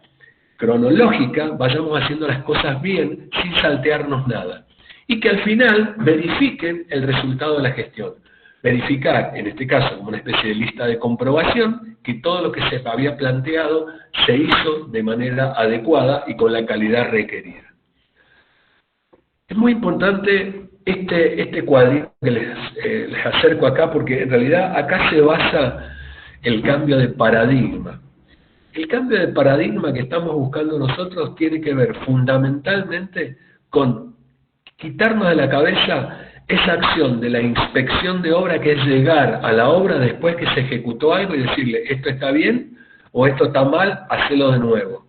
cronológica, vayamos haciendo las cosas bien, sin saltearnos nada. Y que al final verifiquen el resultado de la gestión. Verificar, en este caso, como una especie de lista de comprobación, que todo lo que se había planteado se hizo de manera adecuada y con la calidad requerida. Es muy importante este cuadrito que les acerco acá, porque en realidad acá se basa el cambio de paradigma. El cambio de paradigma que estamos buscando nosotros tiene que ver fundamentalmente con quitarnos de la cabeza esa acción de la inspección de obra, que es llegar a la obra después que se ejecutó algo y decirle, esto está bien o esto está mal, hacelo de nuevo.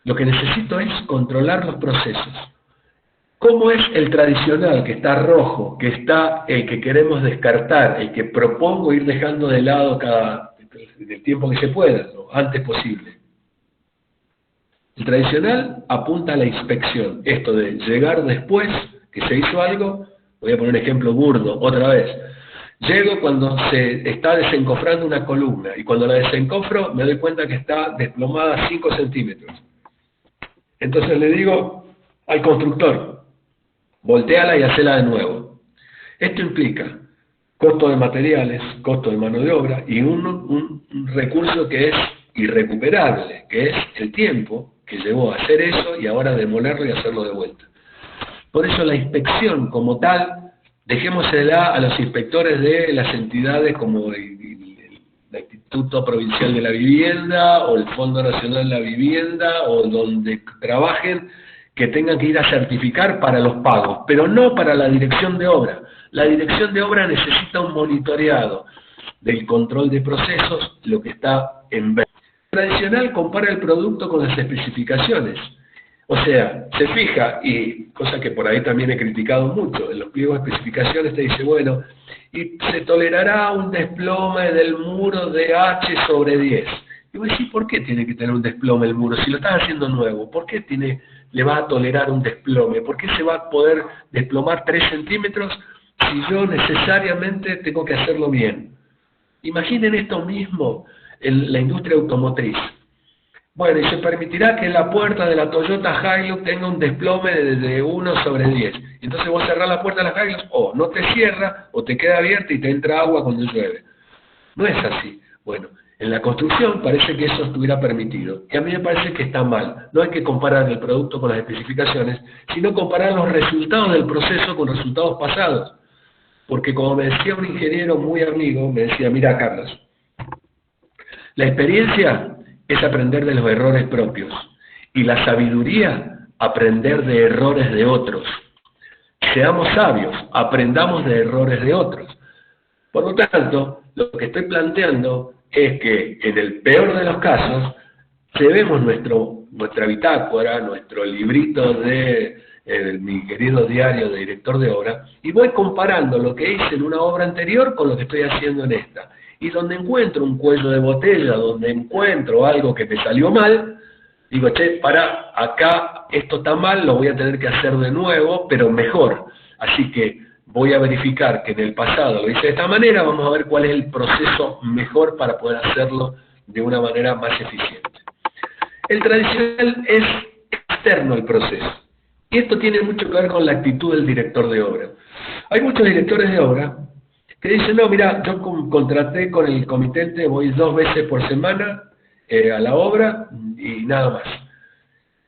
Lo que necesito es controlar los procesos. ¿Cómo es el tradicional, que está rojo, que está el que queremos descartar, el que propongo ir dejando de lado en el tiempo que se pueda, lo antes posible? El tradicional apunta a la inspección, esto de llegar después que se hizo algo. Voy a poner un ejemplo burdo, otra vez. Llego cuando se está desencofrando una columna, y cuando la desencofro me doy cuenta que está desplomada 5 centímetros. Entonces le digo al constructor, volteala y hacela de nuevo. Esto implica costo de materiales, costo de mano de obra y un recurso que es irrecuperable, que es el tiempo que llevó a hacer eso y ahora demolerlo y hacerlo de vuelta. Por eso la inspección como tal, dejémosela a los inspectores de las entidades como el Instituto Provincial de la Vivienda o el Fondo Nacional de la Vivienda o donde trabajen, que tengan que ir a certificar para los pagos, pero no para la dirección de obra. La dirección de obra necesita un monitoreado del control de procesos, lo que está en verde. Tradicional compara el producto con las especificaciones. O sea, se fija, y cosa que por ahí también he criticado mucho, en los pliegos de especificaciones te dice, bueno, y se tolerará un desplome del muro de H sobre 10. Y vos decís, ¿por qué tiene que tener un desplome el muro? Si lo estás haciendo nuevo, ¿por qué le va a tolerar un desplome? ¿Por qué se va a poder desplomar 3 centímetros si yo necesariamente tengo que hacerlo bien? Imaginen esto mismo en la industria automotriz. Bueno, y se permitirá que la puerta de la Toyota Hilux tenga un desplome de 1 sobre 10. Entonces vos cerrás la puerta de la Hilux, o no te cierra, o te queda abierta y te entra agua cuando llueve. No es así. Bueno, en la construcción parece que eso estuviera permitido. Y a mí me parece que está mal. No hay que comparar el producto con las especificaciones, sino comparar los resultados del proceso con resultados pasados. Porque como me decía un ingeniero muy amigo, me decía, mira Carlos, la experiencia es aprender de los errores propios, y la sabiduría, aprender de errores de otros. Seamos sabios, aprendamos de errores de otros. Por lo tanto, lo que estoy planteando es que, en el peor de los casos, llevemos nuestra bitácora, nuestro librito de mi querido diario de director de obra, y voy comparando lo que hice en una obra anterior con lo que estoy haciendo en esta. Y donde encuentro un cuello de botella, donde encuentro algo que me salió mal, digo, che, pará, acá esto está mal, lo voy a tener que hacer de nuevo, pero mejor. Así que voy a verificar que en el pasado lo hice de esta manera, vamos a ver cuál es el proceso mejor para poder hacerlo de una manera más eficiente. El tradicional es externo al proceso. Y esto tiene mucho que ver con la actitud del director de obra. Hay muchos directores de obra que dicen, no, mira, yo contraté con el comitente, voy 2 veces por semana a la obra y nada más.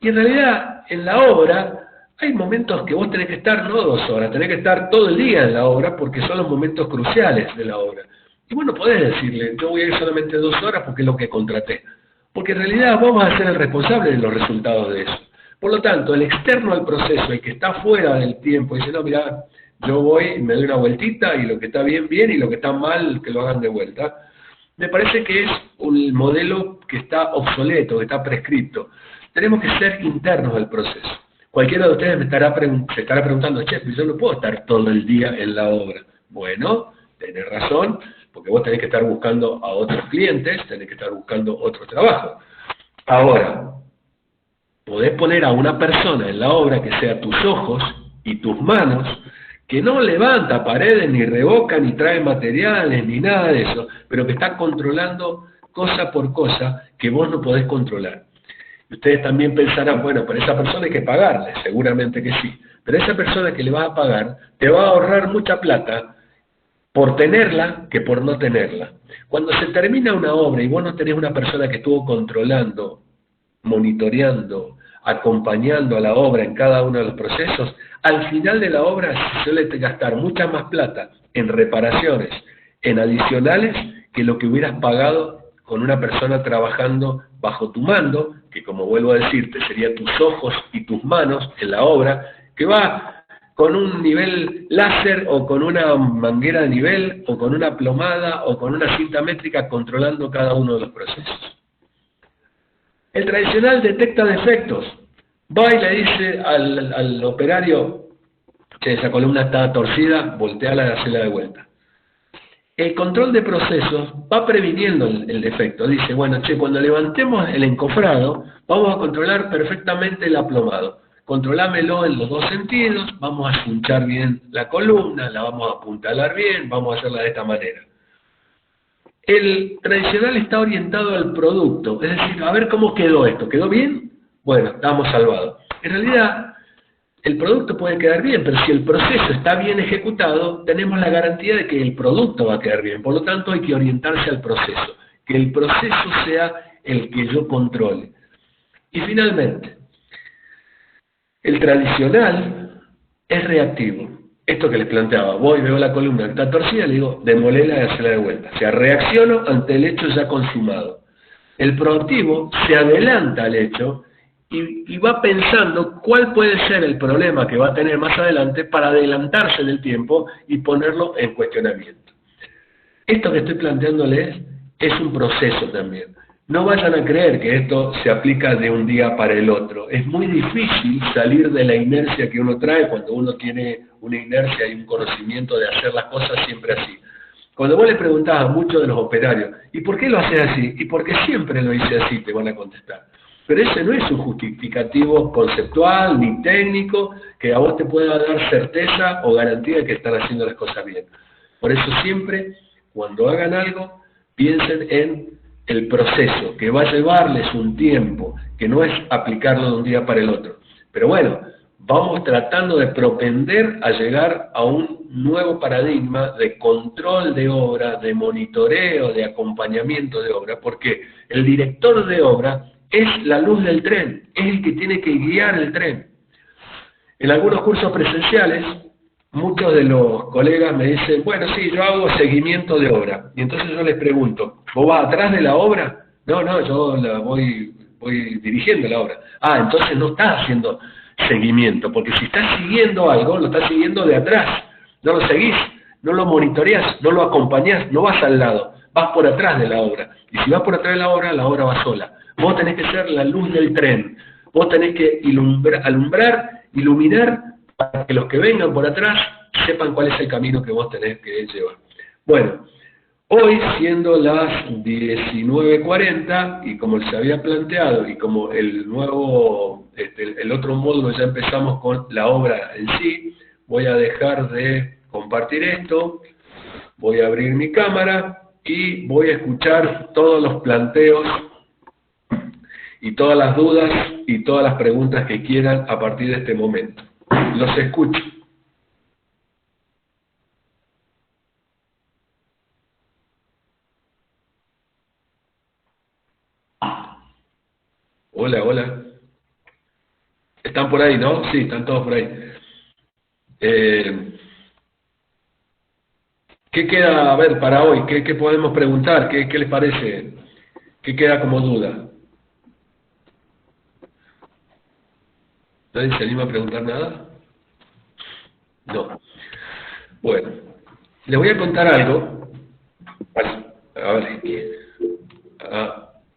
Y en realidad, en la obra, hay momentos que vos tenés que estar, no 2 horas, tenés que estar todo el día en la obra porque son los momentos cruciales de la obra. Y bueno, podés decirle, yo voy a ir solamente 2 horas porque es lo que contraté. Porque en realidad vos vas a ser el responsable de los resultados de eso. Por lo tanto, el externo al proceso, el que está fuera del tiempo, dice, no, mira, yo voy, me doy una vueltita y lo que está bien, bien, y lo que está mal, que lo hagan de vuelta. Me parece que es un modelo que está obsoleto, que está prescripto. Tenemos que ser internos del proceso. Cualquiera de ustedes se estará preguntando, che, pero yo no puedo estar todo el día en la obra. Bueno, tenés razón, porque vos tenés que estar buscando a otros clientes, tenés que estar buscando otro trabajo. Ahora, podés poner a una persona en la obra que sea tus ojos y tus manos, que no levanta paredes, ni revoca, ni trae materiales, ni nada de eso, pero que está controlando cosa por cosa que vos no podés controlar. Y ustedes también pensarán, bueno, pero esa persona hay que pagarle, seguramente que sí, pero esa persona que le vas a pagar te va a ahorrar mucha plata por tenerla que por no tenerla. Cuando se termina una obra y vos no tenés una persona que estuvo controlando, monitoreando, acompañando a la obra en cada uno de los procesos, al final de la obra se suele gastar mucha más plata en reparaciones, en adicionales, que lo que hubieras pagado con una persona trabajando bajo tu mando, que como vuelvo a decirte, sería tus ojos y tus manos en la obra, que va con un nivel láser o con una manguera de nivel o con una plomada o con una cinta métrica controlando cada uno de los procesos. El tradicional detecta defectos. Va y le dice al operario, che, esa columna está torcida, volteala y hacela de vuelta. El control de procesos va previniendo el defecto. Dice, bueno, che, cuando levantemos el encofrado, vamos a controlar perfectamente el aplomado. Controlámelo en los 2 sentidos, vamos a cinchar bien la columna, la vamos a apuntalar bien, vamos a hacerla de esta manera. El tradicional está orientado al producto, es decir, a ver cómo quedó esto. ¿Quedó bien? Bueno, estamos salvados. En realidad, el producto puede quedar bien, pero si el proceso está bien ejecutado, tenemos la garantía de que el producto va a quedar bien. Por lo tanto, hay que orientarse al proceso, que el proceso sea el que yo controle. Y finalmente, el tradicional es reactivo. Esto que les planteaba, voy, veo la columna que está torcida, le digo, demolela y hacela de vuelta. O sea, reacciono ante el hecho ya consumado. El proactivo se adelanta al hecho y va pensando cuál puede ser el problema que va a tener más adelante para adelantarse en el tiempo y ponerlo en cuestionamiento. Esto que estoy planteándoles es un proceso también. No vayan a creer que esto se aplica de un día para el otro. Es muy difícil salir de la inercia que uno trae cuando uno tiene una inercia y un conocimiento de hacer las cosas siempre así. Cuando vos le preguntás a muchos de los operarios, ¿y por qué lo haces así? ¿Y por qué siempre lo hice así? Te van a contestar. Pero ese no es un justificativo conceptual ni técnico que a vos te pueda dar certeza o garantía de que están haciendo las cosas bien. Por eso siempre, cuando hagan algo, piensen en el proceso, que va a llevarles un tiempo, que no es aplicarlo de un día para el otro. Pero bueno, vamos tratando de propender a llegar a un nuevo paradigma de control de obra, de monitoreo, de acompañamiento de obra, porque el director de obra es la luz del tren, es el que tiene que guiar el tren. En algunos cursos presenciales, muchos de los colegas me dicen, bueno, sí, yo hago seguimiento de obra. Y entonces yo les pregunto, ¿vos vas atrás de la obra? No, yo voy dirigiendo la obra. Ah, entonces no estás haciendo seguimiento, porque si estás siguiendo algo, lo estás siguiendo de atrás. No lo seguís, no lo monitoreás, no lo acompañás, no vas al lado, vas por atrás de la obra. Y si vas por atrás de la obra va sola. Vos tenés que ser la luz del tren. Vos tenés que iluminar, para que los que vengan por atrás sepan cuál es el camino que vos tenés que llevar. Bueno, hoy siendo las 19:40 y como se había planteado y como el otro módulo ya empezamos con la obra en sí, voy a dejar de compartir esto, voy a abrir mi cámara y voy a escuchar todos los planteos y todas las dudas y todas las preguntas que quieran a partir de este momento. Los escucho. Hola, hola. ¿Están por ahí, no? Sí, están todos por ahí. ¿Qué queda, a ver, para hoy? ¿Qué podemos preguntar? ¿Qué les parece? ¿Qué queda como duda? ¿Nadie se anima a preguntar nada? No. Bueno, les voy a contar algo. A ver,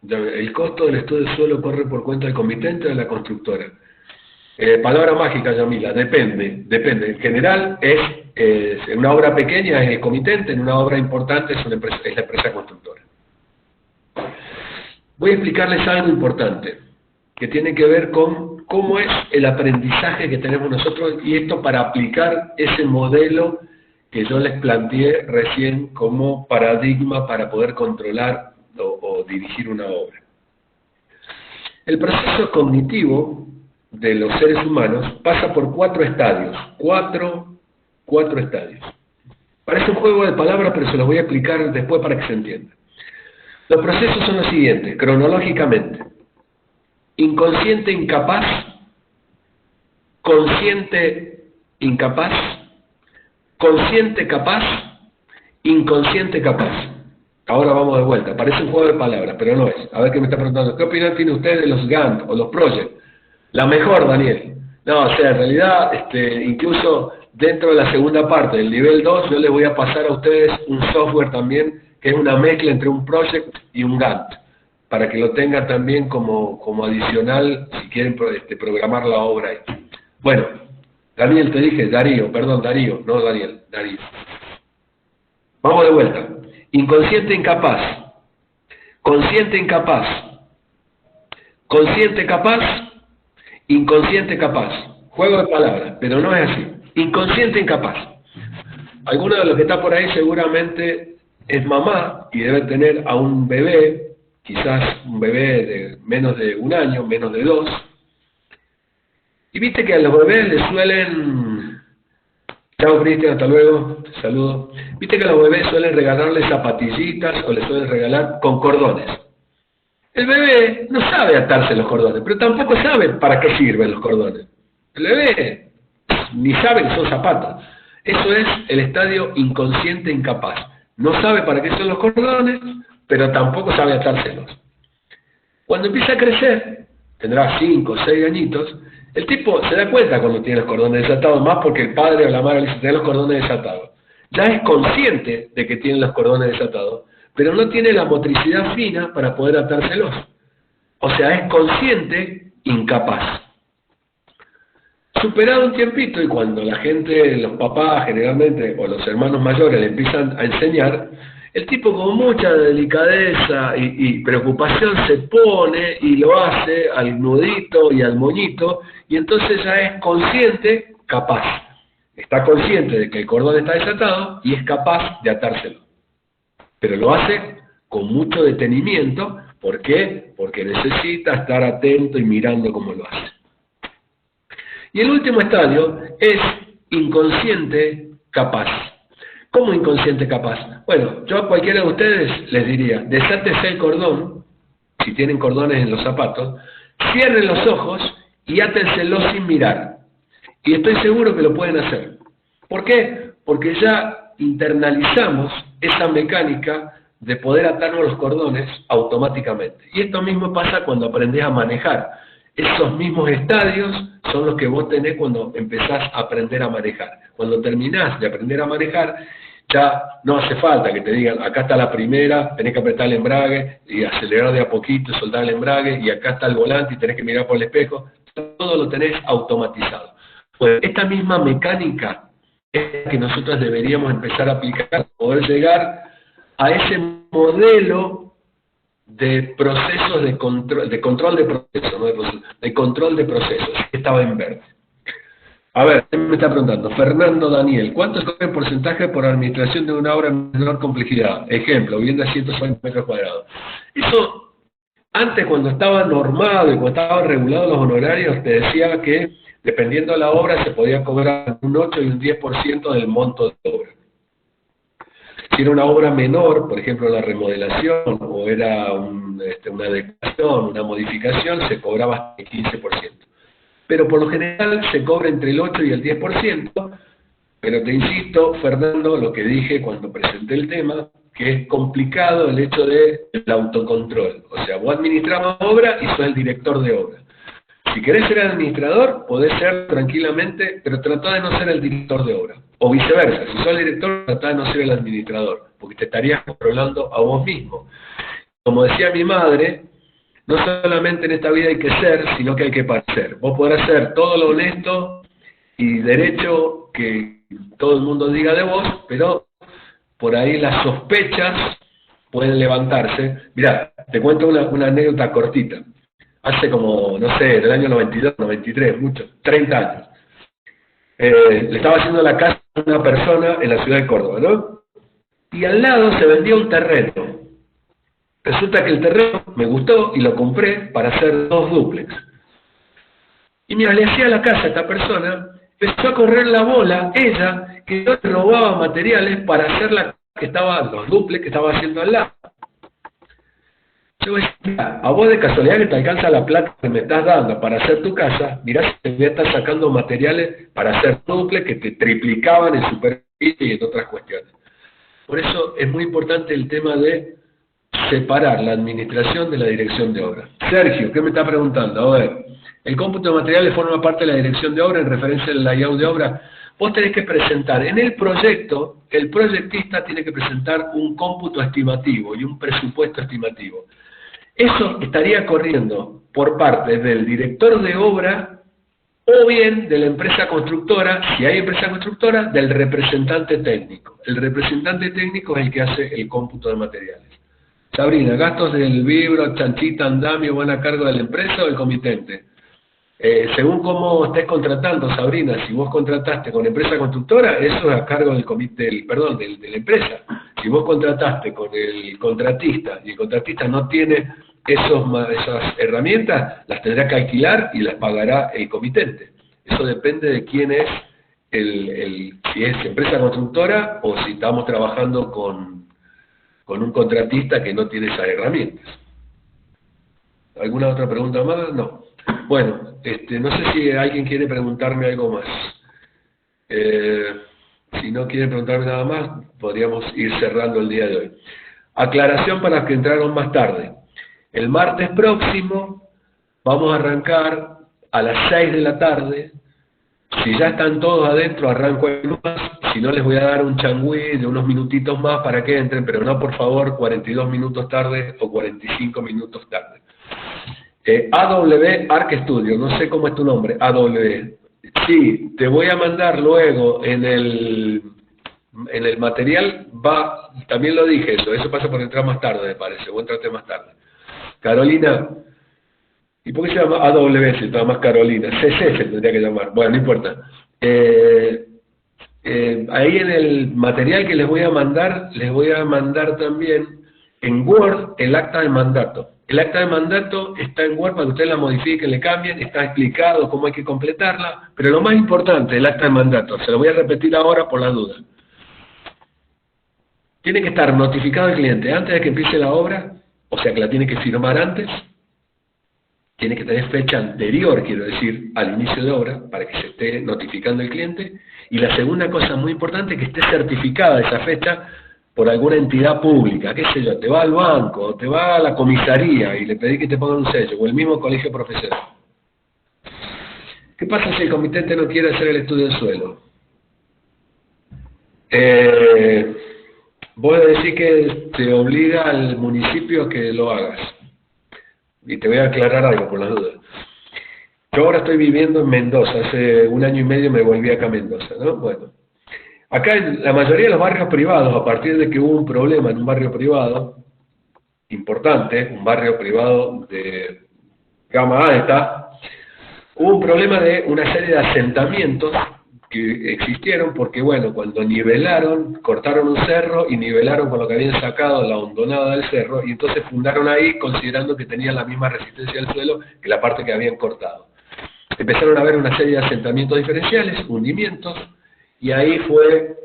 el costo del estudio de suelo corre por cuenta del comitente o de la constructora. Palabra mágica, Yamila, depende. En general, en una obra pequeña es el comitente, en una obra importante es la empresa constructora. Voy a explicarles algo importante, que tiene que ver con cómo es el aprendizaje que tenemos nosotros, y esto para aplicar ese modelo que yo les planteé recién como paradigma para poder controlar o dirigir una obra. El proceso cognitivo de los seres humanos pasa por 4 estadios, cuatro estadios. Parece un juego de palabras, pero se los voy a explicar después para que se entienda. Los procesos son los siguientes, cronológicamente: inconsciente incapaz, consciente incapaz, consciente capaz, inconsciente capaz. Ahora vamos de vuelta, parece un juego de palabras, pero no es. A ver qué me está preguntando, ¿qué opinión tiene usted de los Gantt o los Project? La mejor, Daniel. No, o sea, en realidad, incluso dentro de la segunda parte del nivel 2, yo les voy a pasar a ustedes un software también, que es una mezcla entre un Project y un Gantt, para que lo tengan también como adicional, si quieren programar la obra ahí. Bueno, Daniel, te dije, Darío, no Daniel, Darío. Vamos de vuelta. Inconsciente incapaz, consciente incapaz, consciente capaz, inconsciente capaz. Juego de palabras, pero no es así. Inconsciente incapaz. Alguno de los que está por ahí seguramente es mamá y debe tener a un bebé, quizás un bebé de menos de 1 año, menos de 2. Y viste que a los bebés les suelen... Chao, Cristian, hasta luego, te saludo. Viste que a los bebés suelen regalarles zapatillitas o les suelen regalar con cordones. El bebé no sabe atarse los cordones, pero tampoco sabe para qué sirven los cordones. El bebé ni sabe que son zapatos. Eso es el estadio inconsciente incapaz. No sabe para qué son los cordones, pero tampoco sabe atárselos. Cuando empieza a crecer, tendrá 5 o 6 añitos, el tipo se da cuenta cuando tiene los cordones desatados, más porque el padre o la madre le dice, tiene los cordones desatados. Ya es consciente de que tiene los cordones desatados, pero no tiene la motricidad fina para poder atárselos. O sea, es consciente, incapaz. Superado un tiempito, y cuando la gente, los papás generalmente, o los hermanos mayores le empiezan a enseñar, el tipo con mucha delicadeza y preocupación se pone y lo hace al nudito y al moñito, y entonces ya es consciente, capaz. Está consciente de que el cordón está desatado y es capaz de atárselo. Pero lo hace con mucho detenimiento. ¿Por qué? Porque necesita estar atento y mirando cómo lo hace. Y el último estadio es inconsciente capaz. ¿Cómo inconsciente capaz? Bueno, yo a cualquiera de ustedes les diría, desátese el cordón, si tienen cordones en los zapatos, cierren los ojos y átenselos sin mirar. Y estoy seguro que lo pueden hacer. ¿Por qué? Porque ya internalizamos esa mecánica de poder atarnos los cordones automáticamente. Y esto mismo pasa cuando aprendes a manejar. Esos mismos estadios son los que vos tenés cuando empezás a aprender a manejar. Cuando terminás de aprender a manejar, ya no hace falta que te digan, acá está la primera, tenés que apretar el embrague y acelerar de a poquito, soltar el embrague, y acá está el volante y tenés que mirar por el espejo. Todo lo tenés automatizado. Pues esta misma mecánica es la que nosotros deberíamos empezar a aplicar para poder llegar a ese modelo de procesos de control de procesos, no de procesos, de control de procesos, que estaba en verde. A ver, me está preguntando, Fernando Daniel, ¿cuánto es el porcentaje por administración de una obra de menor complejidad? Ejemplo, vivienda de 140 metros cuadrados. Eso Antes, cuando estaba normado y cuando estaban regulados los honorarios, te decía que dependiendo de la obra se podía cobrar un 8 y un 10% del monto de obra. Si era una obra menor, por ejemplo la remodelación, o era una adecuación, una modificación, se cobraba hasta el 15%. Pero por lo general se cobra entre el 8 y el 10%, pero te insisto, Fernando, lo que dije cuando presenté el tema, que es complicado el hecho del autocontrol. O sea, vos administrás una obra y sos el director de obra. Si querés ser administrador, podés ser tranquilamente, pero tratá de no ser el director de obra. O viceversa, si sos el director, tratá de no ser el administrador, porque te estarías controlando a vos mismo. Como decía mi madre, no solamente en esta vida hay que ser, sino que hay que parecer. Vos podrás ser todo lo honesto y derecho que todo el mundo diga de vos, pero por ahí las sospechas pueden levantarse. Mirá, te cuento una anécdota cortita. Hace como, no sé, del año 92, 93, mucho, 30 años. Le estaba haciendo la casa a una persona en la ciudad de Córdoba, ¿no? Y al lado se vendía un terreno. Resulta que el terreno me gustó y lo compré para hacer 2 dúplex. Y mientras le hacía la casa a esta persona, empezó a correr la bola, ella, que yo le robaba materiales para hacer los dúplex que estaba haciendo al lado. Yo decía, a vos de casualidad que te alcanza la plata que me estás dando para hacer tu casa, mirá si te voy a estar sacando materiales para hacer duplex que te triplicaban en superficie y en otras cuestiones. Por eso es muy importante el tema de separar la administración de la dirección de obra. Sergio, ¿qué me está preguntando? A ver, el cómputo de materiales forma parte de la dirección de obra en referencia al layout de obra. Vos tenés que presentar, en el proyecto, el proyectista tiene que presentar un cómputo estimativo y un presupuesto estimativo. Eso estaría corriendo por parte del director de obra o bien de la empresa constructora, si hay empresa constructora, del representante técnico. El representante técnico es el que hace el cómputo de materiales. Sabrina, ¿gastos del vibro, chanchita, andamio van a cargo de la empresa o del comitente? Según cómo estés contratando, Sabrina, si vos contrataste con empresa constructora, eso es a cargo del comité, de la empresa. Si vos contrataste con el contratista y el contratista no tiene esas herramientas, las tendrá que alquilar y las pagará el comitente. Eso depende de quién es, si es empresa constructora o si estamos trabajando con un contratista que no tiene esas herramientas. ¿Alguna otra pregunta más? No. Bueno, no sé si alguien quiere preguntarme algo más. Si no quiere preguntarme nada más, podríamos ir cerrando el día de hoy. Aclaración para los que entraron más tarde. El martes próximo vamos a arrancar a las 6 de la tarde. Si ya están todos adentro, arranco el más. Si no, les voy a dar un changüí de unos minutitos más para que entren, pero no, por favor, 42 minutos tarde o 45 minutos tarde. AW Arc Studio, no sé cómo es tu nombre, AW. Sí, te voy a mandar luego en el material, también lo dije eso pasa por entrar más tarde, me parece, vos entraste más tarde. Carolina, ¿y por qué se llama AW si está más Carolina? CC se tendría que llamar, bueno, no importa. Ahí en el material que les voy a mandar también en Word el acta de mandato. El acta de mandato está en Word para que ustedes la modifiquen, le cambien, está explicado cómo hay que completarla, pero lo más importante, el acta de mandato, se lo voy a repetir ahora por la duda. Tiene que estar notificado el cliente antes de que empiece la obra, o sea que la tiene que firmar antes, tiene que tener fecha anterior, quiero decir, al inicio de obra, para que se esté notificando el cliente, y la segunda cosa muy importante, que esté certificada esa fecha por alguna entidad pública, qué sé yo, te va al banco, te va a la comisaría y le pedí que te pongan un sello, o el mismo colegio profesional. ¿Qué pasa si el comitente no quiere hacer el estudio del suelo? Voy a decir que te obliga al municipio que lo hagas. Y te voy a aclarar algo por las dudas. Yo ahora estoy viviendo en Mendoza, hace 1 año y medio me volví acá a Mendoza, ¿no? Bueno. Acá en la mayoría de los barrios privados, a partir de que hubo un problema en un barrio privado, importante, un barrio privado de gama alta, hubo un problema de una serie de asentamientos que existieron porque, bueno, cuando nivelaron, cortaron un cerro y nivelaron con lo que habían sacado la hondonada del cerro, y entonces fundaron ahí considerando que tenían la misma resistencia al suelo que la parte que habían cortado. Empezaron a haber una serie de asentamientos diferenciales, hundimientos, y ahí fue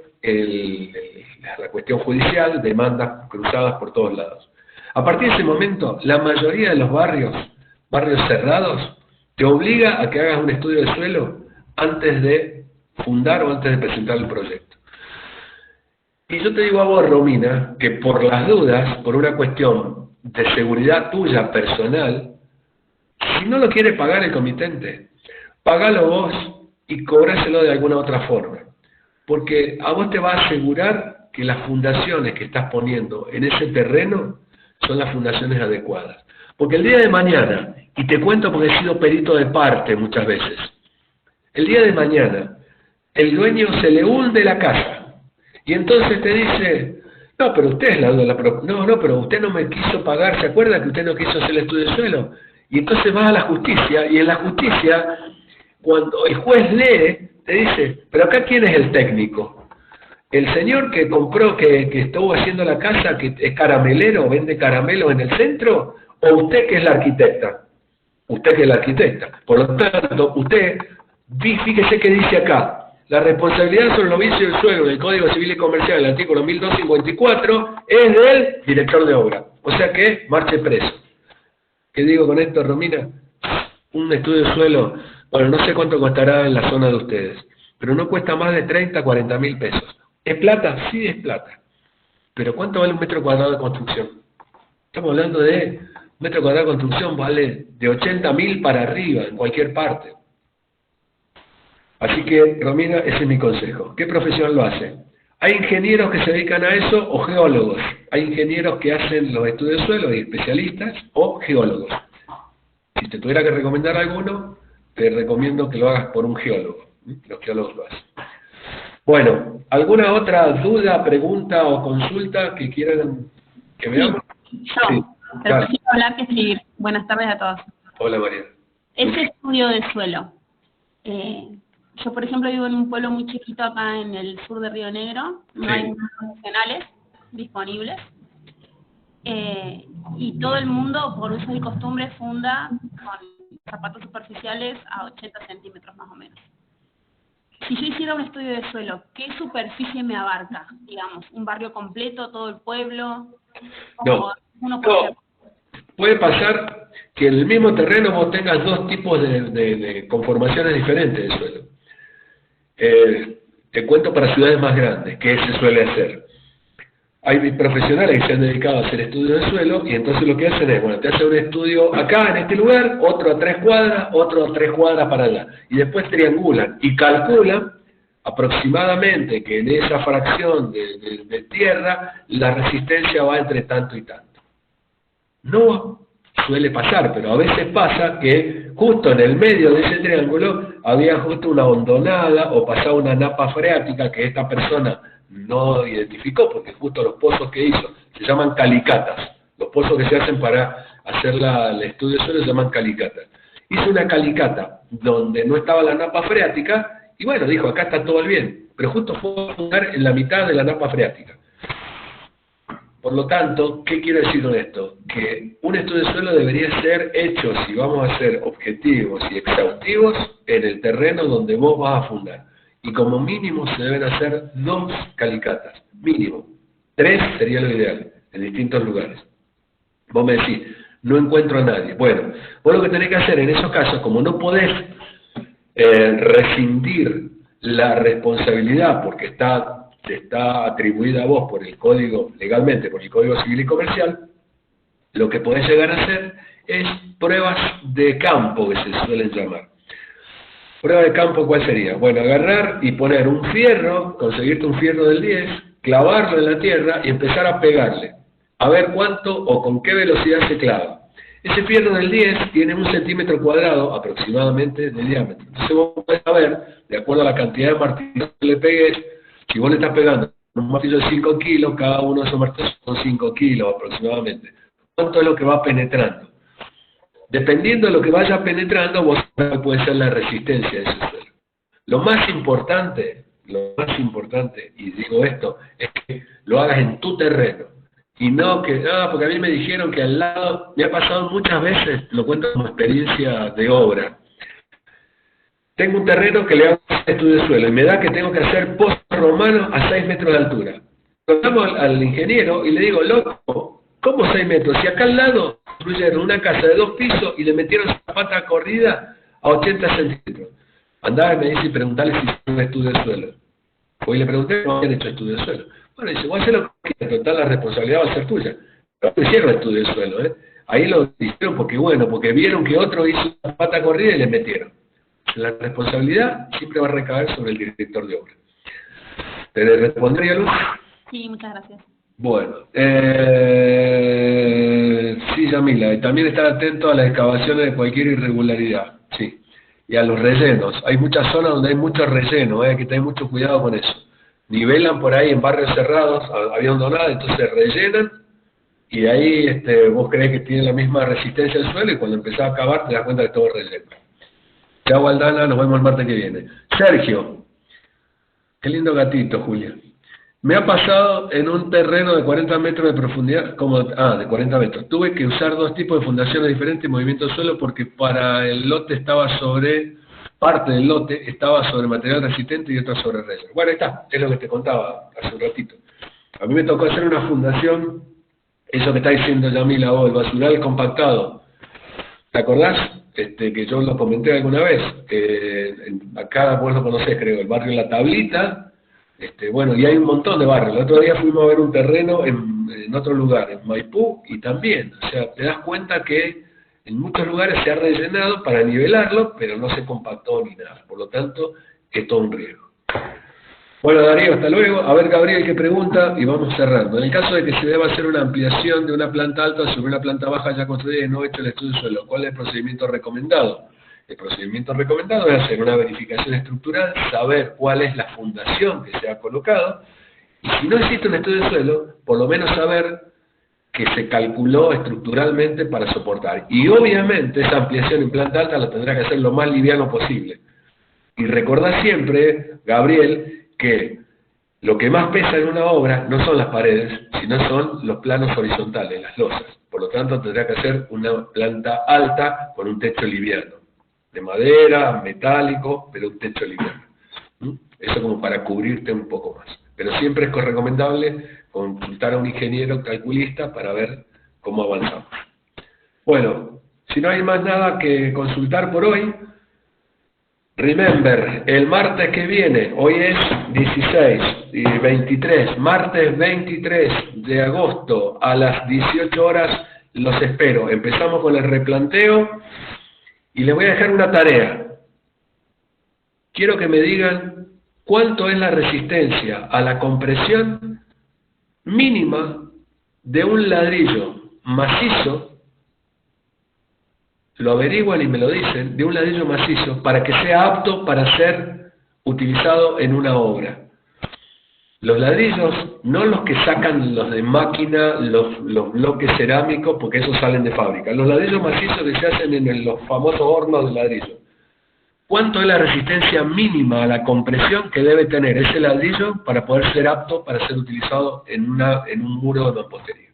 la cuestión judicial, demandas cruzadas por todos lados. A partir de ese momento, la mayoría de los barrios cerrados, te obliga a que hagas un estudio de suelo antes de fundar o antes de presentar el proyecto. Y yo te digo a vos, Romina, que por las dudas, por una cuestión de seguridad tuya personal, si no lo quiere pagar el comitente, pagalo vos y cobráselo de alguna otra forma. Porque a vos te va a asegurar que las fundaciones que estás poniendo en ese terreno son las fundaciones adecuadas. Porque el día de mañana, y te cuento porque he sido perito de parte muchas veces, el día de mañana el dueño se le hunde la casa y entonces te dice, no, pero usted es la dueña de la propiedad, no, pero usted no me quiso pagar, ¿se acuerda que usted no quiso hacer el estudio de suelo? Y entonces vas a la justicia, y en la justicia, cuando el juez lee, te dice, pero acá ¿quién es el técnico? ¿El señor que compró, que estuvo haciendo la casa, que es caramelero, vende caramelos en el centro? ¿O usted que es la arquitecta? Usted que es la arquitecta. Por lo tanto, usted, fíjese que dice acá, la responsabilidad sobre los vicios del suelo del Código Civil y Comercial, el artículo 1254, es del director de obra. O sea que marche preso. ¿Qué digo con esto, Romina? Un estudio de suelo, bueno, no sé cuánto costará en la zona de ustedes, pero no cuesta más de 30, 40 mil pesos. ¿Es plata? Sí, es plata. Pero ¿cuánto vale un metro cuadrado de construcción? Estamos hablando de un metro cuadrado de construcción, vale de 80.000 para arriba, en cualquier parte. Así que, Romina, ese es mi consejo. ¿Qué profesión lo hace? Hay ingenieros que se dedican a eso o geólogos. Hay ingenieros que hacen los estudios de suelo y especialistas o geólogos. Si te tuviera que recomendar alguno, te recomiendo que lo hagas por un geólogo. Los geólogos lo hacen. Bueno, ¿alguna otra duda, pregunta o consulta que quieran que veamos? Yo, sí, pero prefiero hablar que escribir. Buenas tardes a todos. Hola, María. Ese estudio de suelo. Yo, por ejemplo, vivo en un pueblo muy chiquito acá en el sur de Río Negro. No hay profesionales disponibles. Y todo el mundo, por uso y costumbre, funda con zapatos superficiales a 80 centímetros más o menos. Si yo hiciera un estudio de suelo, ¿qué superficie me abarca? Digamos, ¿un barrio completo, todo el pueblo? No, puede pasar que en el mismo terreno vos tengas dos tipos de conformaciones diferentes de suelo. Te cuento para ciudades más grandes, que se suele hacer. Hay profesionales que se han dedicado a hacer estudios de suelo, y entonces lo que hacen es, bueno, te hacen un estudio acá, en este lugar, otro a 3 cuadras, otro a 3 cuadras para allá. Y después triangulan y calculan aproximadamente que en esa fracción de tierra la resistencia va entre tanto y tanto. No suele pasar, pero a veces pasa que justo en el medio de ese triángulo había justo una hondonada o pasaba una napa freática que esta persona no identificó, porque justo los pozos que hizo se llaman calicatas. Los pozos que se hacen para hacer el estudio de suelo se llaman calicatas. Hizo una calicata donde no estaba la napa freática y bueno, dijo, acá está todo bien, pero justo fue a fundar en la mitad de la napa freática. Por lo tanto, ¿qué quiero decir con esto? Que un estudio de suelo debería ser hecho, si vamos a ser objetivos y exhaustivos, en el terreno donde vos vas a fundar. Y como mínimo se deben hacer 2 calicatas, mínimo. 3 sería lo ideal, en distintos lugares. Vos me decís, no encuentro a nadie. Bueno, vos lo que tenés que hacer en esos casos, como no podés rescindir la responsabilidad porque está atribuida a vos por el código, legalmente por el Código Civil y Comercial, lo que podés llegar a hacer es pruebas de campo, que se suelen llamar. Prueba de campo, ¿cuál sería? Bueno, agarrar y poner un fierro, conseguirte un fierro del 10, clavarlo en la tierra y empezar a pegarle, a ver cuánto o con qué velocidad se clava. Ese fierro del 10 tiene 1 centímetro cuadrado aproximadamente de diámetro. Entonces vos podés saber, de acuerdo a la cantidad de martillos que le pegues, si vos le estás pegando un martillo de 5 kilos, cada uno de esos martillos son 5 kilos aproximadamente. ¿Cuánto es lo que va penetrando? Dependiendo de lo que vaya penetrando, vos sabés cuál puede ser la resistencia de ese suelo. lo más importante, y digo esto, es que lo hagas en tu terreno. Y no que, porque a mí me dijeron que al lado, me ha pasado muchas veces, lo cuento como experiencia de obra. Tengo un terreno que le hago estudio de suelo y me da que tengo que hacer pozo romano a 6 metros de altura. Lo llamo al ingeniero y le digo, loco, ¿cómo 6 metros? Si acá al lado construyeron una casa de 2 pisos y le metieron zapata corrida a 80 centímetros. Andaba y me dice, preguntarle si hicieron estudio de suelo. Hoy le pregunté, no habían hecho estudio de suelo. Bueno, dice, voy a hacer lo que quieras, total, la responsabilidad va a ser tuya. Pero no hicieron estudio de suelo, ¿eh? Ahí lo hicieron porque vieron que otro hizo zapata corrida y le metieron. La responsabilidad siempre va a recaer sobre el director de obra. ¿Te respondería, Luz? Sí, muchas gracias. Bueno, sí, Yamila, y también estar atento a las excavaciones de cualquier irregularidad, sí, y a los rellenos. Hay muchas zonas donde hay mucho relleno, hay que tener mucho cuidado con eso. Nivelan por ahí en barrios cerrados, abandonada, entonces rellenan, y ahí vos creés que tiene la misma resistencia al suelo, y cuando empezás a cavar te das cuenta que todo es relleno. Chao, Aldana, nos vemos el martes que viene. Sergio, qué lindo gatito, Julia. Me ha pasado en un terreno de 40 metros de profundidad, de 40 metros. Tuve que usar 2 tipos de fundaciones diferentes, movimiento de suelo, porque para el lote parte del lote estaba sobre material resistente y otra sobre relleno. Bueno, ahí está, es lo que te contaba hace un ratito. A mí me tocó hacer una fundación, eso que está diciendo Yamila, el basural compactado. ¿Te acordás? Que yo lo comenté alguna vez, acá vos lo conocés, creo, el barrio La Tablita, bueno, y hay un montón de barrios. El otro día fuimos a ver un terreno en otro lugar, en Maipú, y también, o sea, te das cuenta que en muchos lugares se ha rellenado para nivelarlo, pero no se compactó ni nada, por lo tanto, es todo un riesgo. Bueno, Darío, hasta luego. A ver, Gabriel, qué pregunta, y vamos cerrando. En el caso de que se deba hacer una ampliación de una planta alta sobre una planta baja ya construida y no hecho el estudio de suelo, ¿cuál es el procedimiento recomendado? El procedimiento recomendado es hacer una verificación estructural, saber cuál es la fundación que se ha colocado, y si no existe un estudio de suelo, por lo menos saber que se calculó estructuralmente para soportar. Y obviamente esa ampliación en planta alta la tendrá que hacer lo más liviano posible. Y recordá siempre, Gabriel, que lo que más pesa en una obra no son las paredes, sino son los planos horizontales, las losas. Por lo tanto, tendrá que hacer una planta alta con un techo liviano, de madera, metálico, pero un techo liviano. Eso como para cubrirte un poco más. Pero siempre es recomendable consultar a un ingeniero calculista para ver cómo avanzamos. Bueno, si no hay más nada que consultar por hoy, remember, el martes que viene, hoy es 16 y 23, martes 23 de agosto a las 18 horas los espero. Empezamos con el replanteo y les voy a dejar una tarea. Quiero que me digan cuánto es la resistencia a la compresión mínima de un ladrillo macizo. Lo averiguan y me lo dicen, de un ladrillo macizo, para que sea apto para ser utilizado en una obra. Los ladrillos, no los que sacan los de máquina, los bloques cerámicos, porque esos salen de fábrica. Los ladrillos macizos que se hacen en los famosos hornos de ladrillo. ¿Cuánto es la resistencia mínima a la compresión que debe tener ese ladrillo para poder ser apto para ser utilizado en un muro de mampostería?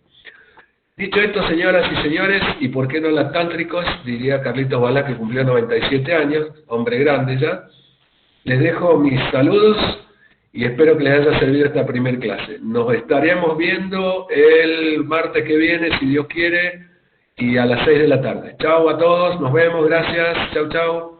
Dicho esto, señoras y señores, y por qué no lactántricos, diría Carlitos Balá, que cumplió 97 años, hombre grande ya, les dejo mis saludos y espero que les haya servido esta primer clase. Nos estaremos viendo el martes que viene, si Dios quiere, y a las 6 de la tarde. Chao a todos, nos vemos, gracias, chao, chao.